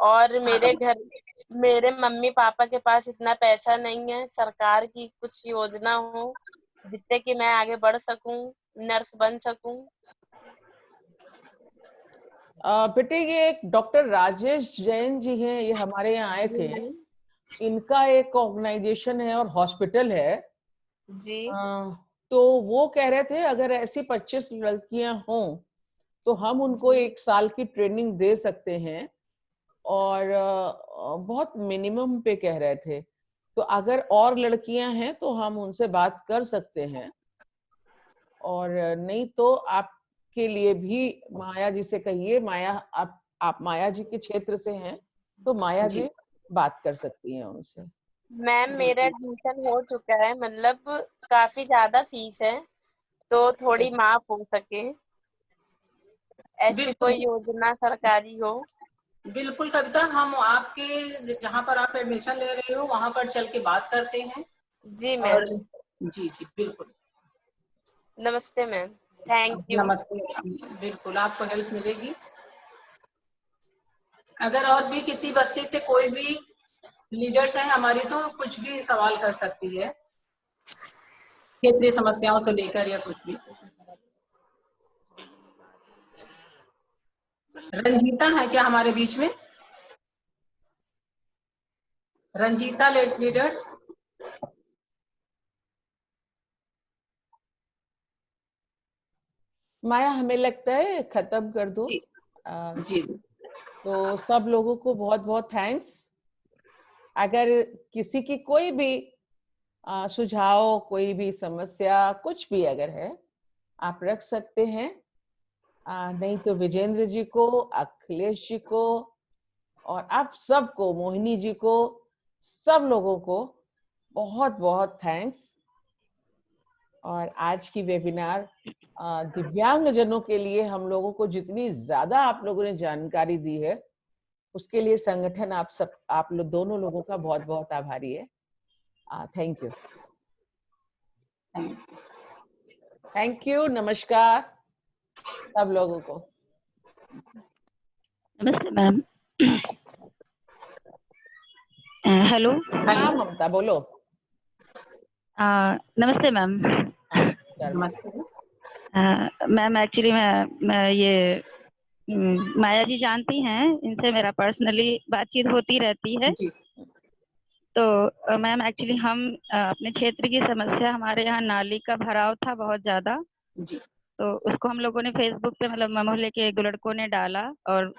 और मेरे मम्मी पापा के पास इतना पैसा नहीं है। सरकार की कुछ योजना हो जिससे कि मैं आगे बढ़ सकूं, नर्स बन सकूं। बेटे, ये एक डॉक्टर राजेश जैन जी हैं, ये हमारे यहाँ आए थे। इनका एक ऑर्गेनाइजेशन है और हॉस्पिटल है जी। तो वो कह रहे थे अगर ऐसी 25 लड़कियां हों तो हम उनको 1 साल की ट्रेनिंग दे सकते हैं, और बहुत मिनिमम पे कह रहे थे। तो अगर और लड़कियां हैं तो हम उनसे बात कर सकते हैं, और नहीं तो आपके लिए भी माया जी से कहिए। माया, आप माया जी के क्षेत्र से हैं तो माया जी बात कर सकती हैं उनसे। मैम, मेरा एडमिशन हो चुका है, मतलब काफी ज्यादा फीस है, तो थोड़ी माफ हो सके, ऐसी कोई योजना सरकारी हो। बिल्कुल कविता, हम आपके जहाँ पर आप एडमिशन ले रहे हो वहाँ पर चल के बात करते हैं। जी मैम। जी बिल्कुल। नमस्ते मैम, थैंक यू। नमस्ते, बिल्कुल आपको हेल्प मिलेगी। अगर और भी किसी बस्ती से कोई भी लीडर्स हैं हमारी तो कुछ भी सवाल कर सकती है, क्षेत्रीय समस्याओं से लेकर या कुछ भी। रंजीता है क्या हमारे बीच में? रंजीता लीडर्स। माया, हमें लगता है खत्म कर दो। जी तो सब लोगों को बहुत बहुत थैंक्स। अगर किसी की कोई भी सुझाव, कोई भी समस्या, कुछ भी अगर है, आप रख सकते हैं। नहीं तो विजेंद्र जी को, अखिलेश जी को और आप सबको, मोहिनी जी को, सब लोगों को बहुत बहुत थैंक्स। और आज की वेबिनार दिव्यांग जनों के लिए हम लोगों को जितनी ज्यादा आप लोगों ने जानकारी दी है, उसके लिए संगठन आप लोग दोनों लोगों का बहुत बहुत आभारी है। Thank you, thank you. नमस्कार सब लोगों को। नमस्ते मैम। हेलो। हाँ ममता, बोलो। नमस्ते मैम। नमस्ते मैम, एक्चुअली मैं ये माया जी जानती हैं, इनसे मेरा पर्सनली बातचीत होती रहती है। जी। तो मैम, एक्चुअली हम अपने क्षेत्र की समस्या, हमारे यहाँ नाली का भराव था बहुत ज्यादा जी। तो उसको हम लोगों ने फेसबुक पे, मतलब मोहल्ले के 2 लड़कों ने डाला और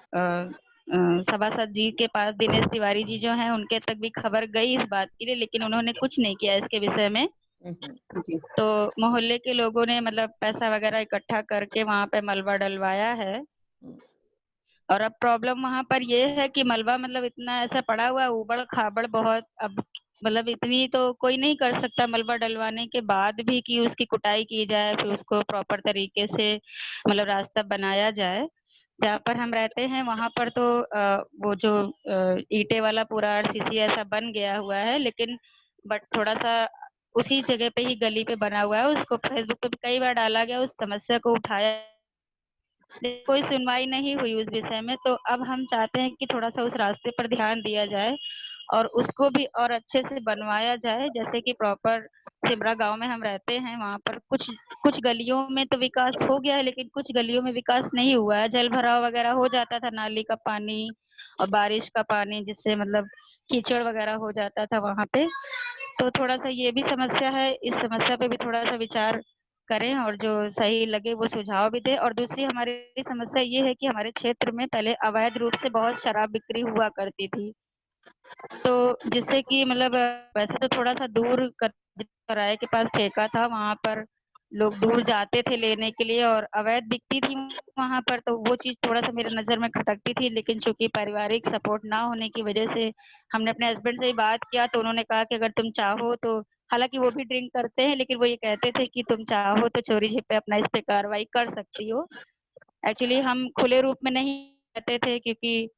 सभासद जी के पास दिनेश तिवारी जी जो हैं उनके तक भी खबर गई इस बात के लिए, लेकिन उन्होंने कुछ नहीं किया इसके विषय में। जी। तो मोहल्ले के लोगों ने मतलब पैसा वगैरह इकट्ठा करके वहां पे मलबा डलवाया है। और अब प्रॉब्लम वहां पर ये है कि मलबा मतलब इतना ऐसा पड़ा हुआ है, उबड़ खाबड़ बहुत। अब मतलब इतनी तो कोई नहीं कर सकता मलबा डलवाने के बाद भी कि उसकी कुटाई की जाए, फिर उसको प्रॉपर तरीके से मतलब रास्ता बनाया जाए। जहाँ पर हम रहते हैं वहां पर तो वो जो ईंटे वाला पूरा आरसीसी ऐसा बन गया हुआ है, लेकिन बट थोड़ा सा उसी जगह पे ही गली पे बना हुआ है। उसको फेसबुक पे भी कई बार डाला गया, उस समस्या को उठाया, कोई सुनवाई नहीं हुई उस विषय में। तो अब हम चाहते हैं कि थोड़ा सा उस रास्ते पर ध्यान दिया जाए और उसको भी और अच्छे से बनवाया जाए। जैसे कि प्रॉपर सिमरा गांव में हम रहते हैं, वहां पर कुछ गलियों में तो विकास हो गया है, लेकिन कुछ गलियों में विकास नहीं हुआ है। जल भराव वगैरह हो जाता था, नाली का पानी और बारिश का पानी, जिससे मतलब कीचड़ वगैरह हो जाता था वहां पे। तो थोड़ा सा ये भी समस्या है, इस समस्या पे भी थोड़ा सा विचार करें और जो सही लगे वो सुझाव भी दे। और दूसरी हमारी समस्या ये है कि हमारे क्षेत्र में पहले अवैध रूप से बहुत शराब बिक्री हुआ करती थी, तो जिससे कि मतलब वैसे तो थोड़ा सा दूर कराए के पास ठेका था, वहां पर लोग दूर जाते थे लेने के लिए और अवैध बिकती थी वहां पर। तो वो चीज थोड़ा सा मेरे नजर में खटकती थी, लेकिन चूंकि पारिवारिक सपोर्ट ना होने की वजह से हमने अपने हस्बैंड से ही बात किया, तो उन्होंने कहा कि अगर तुम चाहो तो, हालांकि वो भी ड्रिंक करते हैं, लेकिन वो ये कहते थे कि तुम चाहो तो चोरी छिपे अपना इस पे कार्रवाई कर सकती हो। एक्चुअली हम खुले रूप में नहीं कहते थे, क्योंकि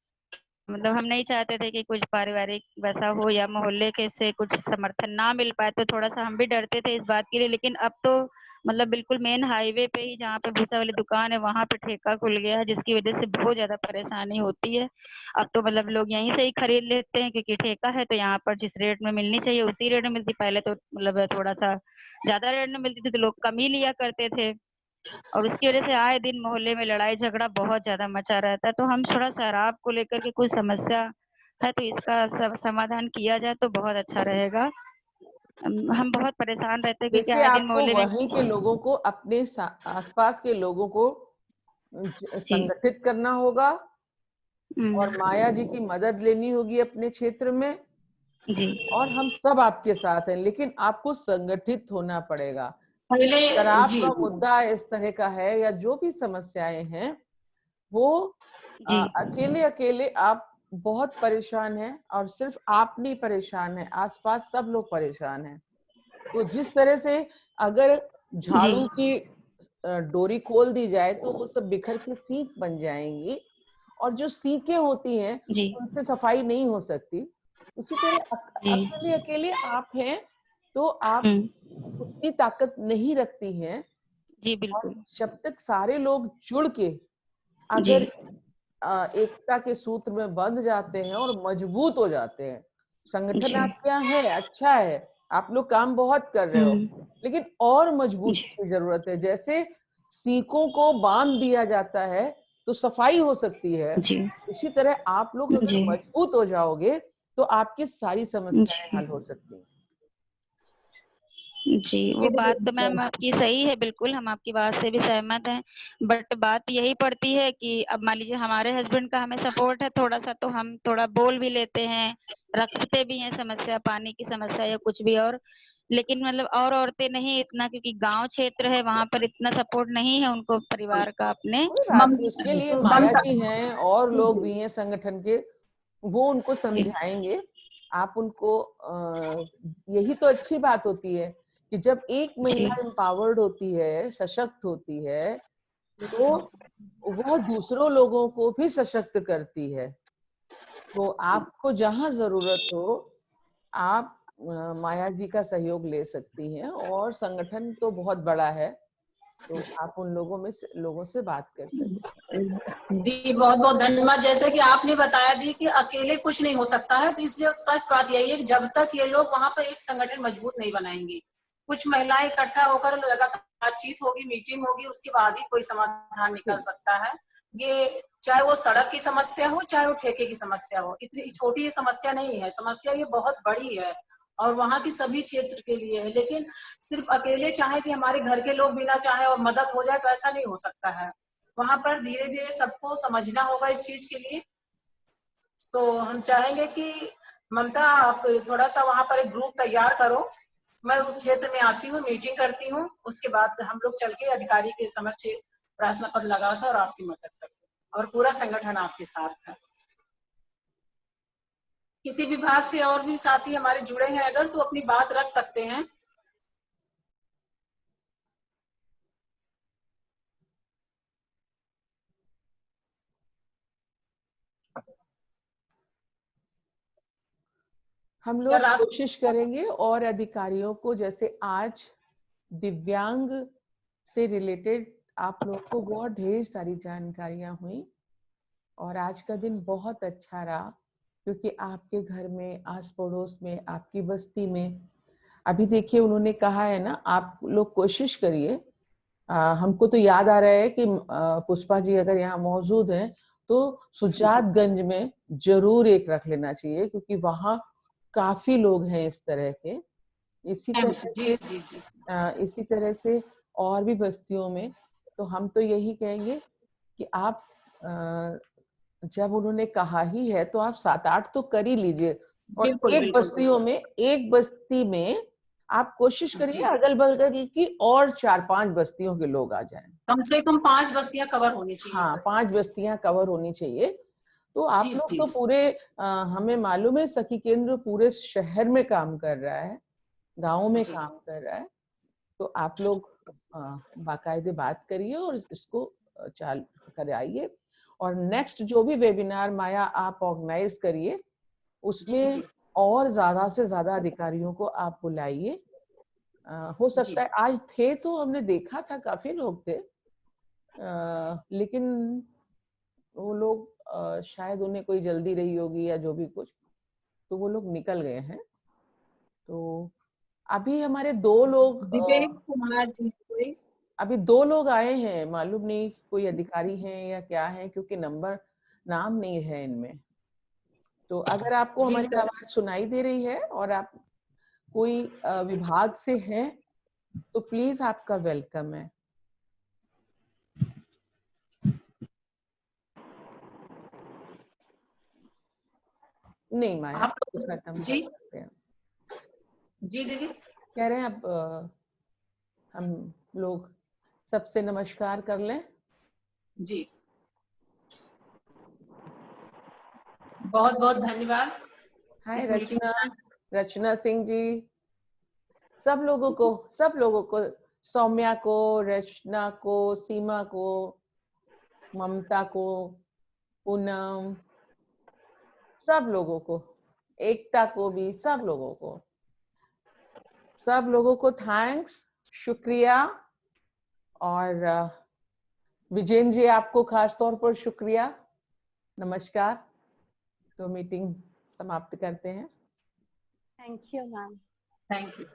मतलब हम नहीं चाहते थे कि कुछ पारिवारिक वैसा हो या मोहल्ले के से कुछ समर्थन ना मिल पाए, तो थोड़ा सा हम भी डरते थे इस बात के लिए। लेकिन अब तो मतलब बिल्कुल मेन हाईवे पे ही जहाँ पे भूसा वाली दुकान है वहां पे ठेका खुल गया है, जिसकी वजह से बहुत ज्यादा परेशानी होती है। अब तो मतलब लोग यहीं से ही खरीद लेते हैं, क्योंकि ठेका है तो यहाँ पर जिस रेट में मिलनी चाहिए उसी रेट में मिलती। पहले तो मतलब थोड़ा सा ज्यादा रेट में मिलती थी तो लोग कम ही लिया करते थे, और उसकी वजह से आए दिन मोहल्ले में लड़ाई झगड़ा बहुत ज्यादा मचा रहता है। तो हम थोड़ा शराब को लेकर के कुछ समस्या है, तो इसका समाधान किया जाए तो बहुत अच्छा रहेगा। हम बहुत परेशान रहते हैं क्योंकि देखिए, आए दिन आपको मोहल्ले में। वहीं के लोगों को, अपने आसपास के लोगों को संगठित करना होगा और माया जी की मदद लेनी होगी अपने क्षेत्र में। जी। और हम सब आपके साथ हैं, लेकिन आपको संगठित होना पड़ेगा। पहले शराब जी का मुद्दा इस तरह का है, या जो भी समस्याएं हैं, वो अकेले अकेले आप बहुत परेशान हैं, और सिर्फ आप नहीं परेशान है, आसपास सब लोग परेशान हैं। तो जिस तरह से अगर झाड़ू की डोरी खोल दी जाए तो वो सब बिखर के सीख बन जाएंगी, और जो सीखें होती हैं उनसे सफाई नहीं हो सकती। उसी तरह अकेले अकेले आप हैं तो आप उतनी ताकत नहीं रखती हैं। जी बिल्कुल। और जब तक सारे लोग जुड़ के अगर एकता के सूत्र में बंध जाते हैं और मजबूत हो जाते हैं, संगठन आपके यहाँ है, अच्छा है, आप लोग काम बहुत कर रहे हो, लेकिन और मजबूत की जरूरत है। जैसे सीकों को बांध दिया जाता है तो सफाई हो सकती है, उसी तरह आप लोग अगर मजबूत हो जाओगे तो आपकी सारी समस्याएं हल हो सकती हैं। जी, वो बात तो मैम आपकी सही है, बिल्कुल हम आपकी बात से भी सहमत हैं, बट बात यही पड़ती है कि अब मान लीजिए हमारे हस्बैंड का हमें सपोर्ट है थोड़ा सा, तो हम थोड़ा बोल भी लेते हैं, रखते भी हैं समस्या, पानी की समस्या या कुछ भी और, लेकिन मतलब और औरतें नहीं इतना, क्योंकि गांव क्षेत्र है, वहां पर इतना सपोर्ट नहीं है उनको परिवार का अपने। कोई बात नहीं, उसके लिए माया जी हैं और लोग भी हैं संगठन के, वो उनको समझाएंगे। आप उनको यही तो अच्छी बात होती है कि जब एक महिला एम्पावर्ड होती है, सशक्त होती है, तो वो दूसरों लोगों को भी सशक्त करती है। तो आपको जहां जरूरत हो आप माया जी का सहयोग ले सकती हैं, और संगठन तो बहुत बड़ा है, तो आप उन लोगों से बात कर सकते हैं। दी बहुत बहुत धन्यवाद। जैसे कि आपने बताया दी कि अकेले कुछ नहीं हो सकता है, तो इसलिए सच बात यही है कि जब तक ये लोग वहां पर एक संगठन मजबूत नहीं बनाएंगे, कुछ महिलाएं इकट्ठा होकर लगातार बातचीत होगी, मीटिंग होगी, उसके बाद ही कोई समाधान निकल सकता है। ये चाहे वो सड़क की समस्या हो, चाहे वो ठेके की समस्या हो, इतनी छोटी ये समस्या नहीं है, समस्या ये बहुत बड़ी है और वहाँ की सभी क्षेत्र के लिए है। लेकिन सिर्फ अकेले चाहे कि हमारे घर के लोग भी ना चाहे और मदद हो जाए, तो ऐसा नहीं हो सकता है। वहां पर धीरे धीरे सबको समझना होगा इस चीज के लिए। तो हम चाहेंगे कि ममता आप थोड़ा सा वहां पर एक ग्रुप तैयार करो, मैं उस क्षेत्र में आती हूँ, मीटिंग करती हूँ, उसके बाद हम लोग चल के अधिकारी के समक्ष प्रार्थना पत्र लगाकर और आपकी मदद करते हैं, और पूरा संगठन आपके साथ है। किसी विभाग से और भी साथी हमारे जुड़े हैं अगर, तो अपनी बात रख सकते हैं। हम लोग कोशिश करेंगे और अधिकारियों को, जैसे आज दिव्यांग से रिलेटेड आप लोग को बहुत ढेर सारी जानकारियां हुई, और आज का दिन बहुत अच्छा रहा, क्योंकि आपके घर में, आस पड़ोस में, आपकी बस्ती में, अभी देखिए उन्होंने कहा है ना, आप लोग कोशिश करिए। हमको तो याद आ रहा है कि पुष्पा जी अगर यहाँ मौजूद हैं तो सुजातगंज में जरूर एक रख लेना चाहिए, क्योंकि वहाँ काफी लोग हैं इस तरह के। इसी तरह से और भी बस्तियों में। तो हम तो यही कहेंगे कि आप जब उन्होंने कहा ही है तो आप 7-8 तो कर ही लीजिए, और एक बस्ती में आप कोशिश करिए अगल बगल की और 4-5 बस्तियों के लोग आ जाएं। कम से कम 5 बस्तियां कवर होनी चाहिए। हाँ, 5 बस्तियां कवर होनी चाहिए। तो आप लोग तो पूरे हमें मालूम है सखी केंद्र पूरे शहर में काम कर रहा है, गाँव में काम कर रहा है। तो आप लोग बाकायदे बात करिए और इसको चालू कराइए, और नेक्स्ट जो भी वेबिनार माया आप ऑर्गेनाइज करिए उसमें और ज्यादा से ज्यादा अधिकारियों को आप बुलाइए। हो सकता है आज थे तो हमने देखा था काफी लोग थे, लेकिन वो लोग शायद उन्हें कोई जल्दी रही होगी या जो भी कुछ, तो वो लोग निकल गए हैं। तो अभी हमारे 2 लोग, विवेक कुमार जी, कोई अभी 2 लोग आए हैं, मालूम नहीं कोई अधिकारी हैं या क्या है, क्योंकि नाम नहीं है इनमें। तो अगर आपको हमारी आवाज सुनाई दे रही है और आप कोई विभाग से हैं तो प्लीज आपका वेलकम है। नहीं माया, खत्म जी करते हैं। जी दीदी कह रहे हैं अब हम लोग सबसे नमस्कार कर लें। जी बहुत बहुत धन्यवाद। हाय रचना सिंह जी, सब लोगों को, सौम्या को, रचना को, सीमा को, ममता को, पूनम, सब लोगों को, एकता को भी, सब लोगों को थैंक्स, शुक्रिया। और विजेंद्र जी आपको खास तौर पर शुक्रिया, नमस्कार। तो मीटिंग समाप्त करते हैं। Thank you ma'am. Thank you.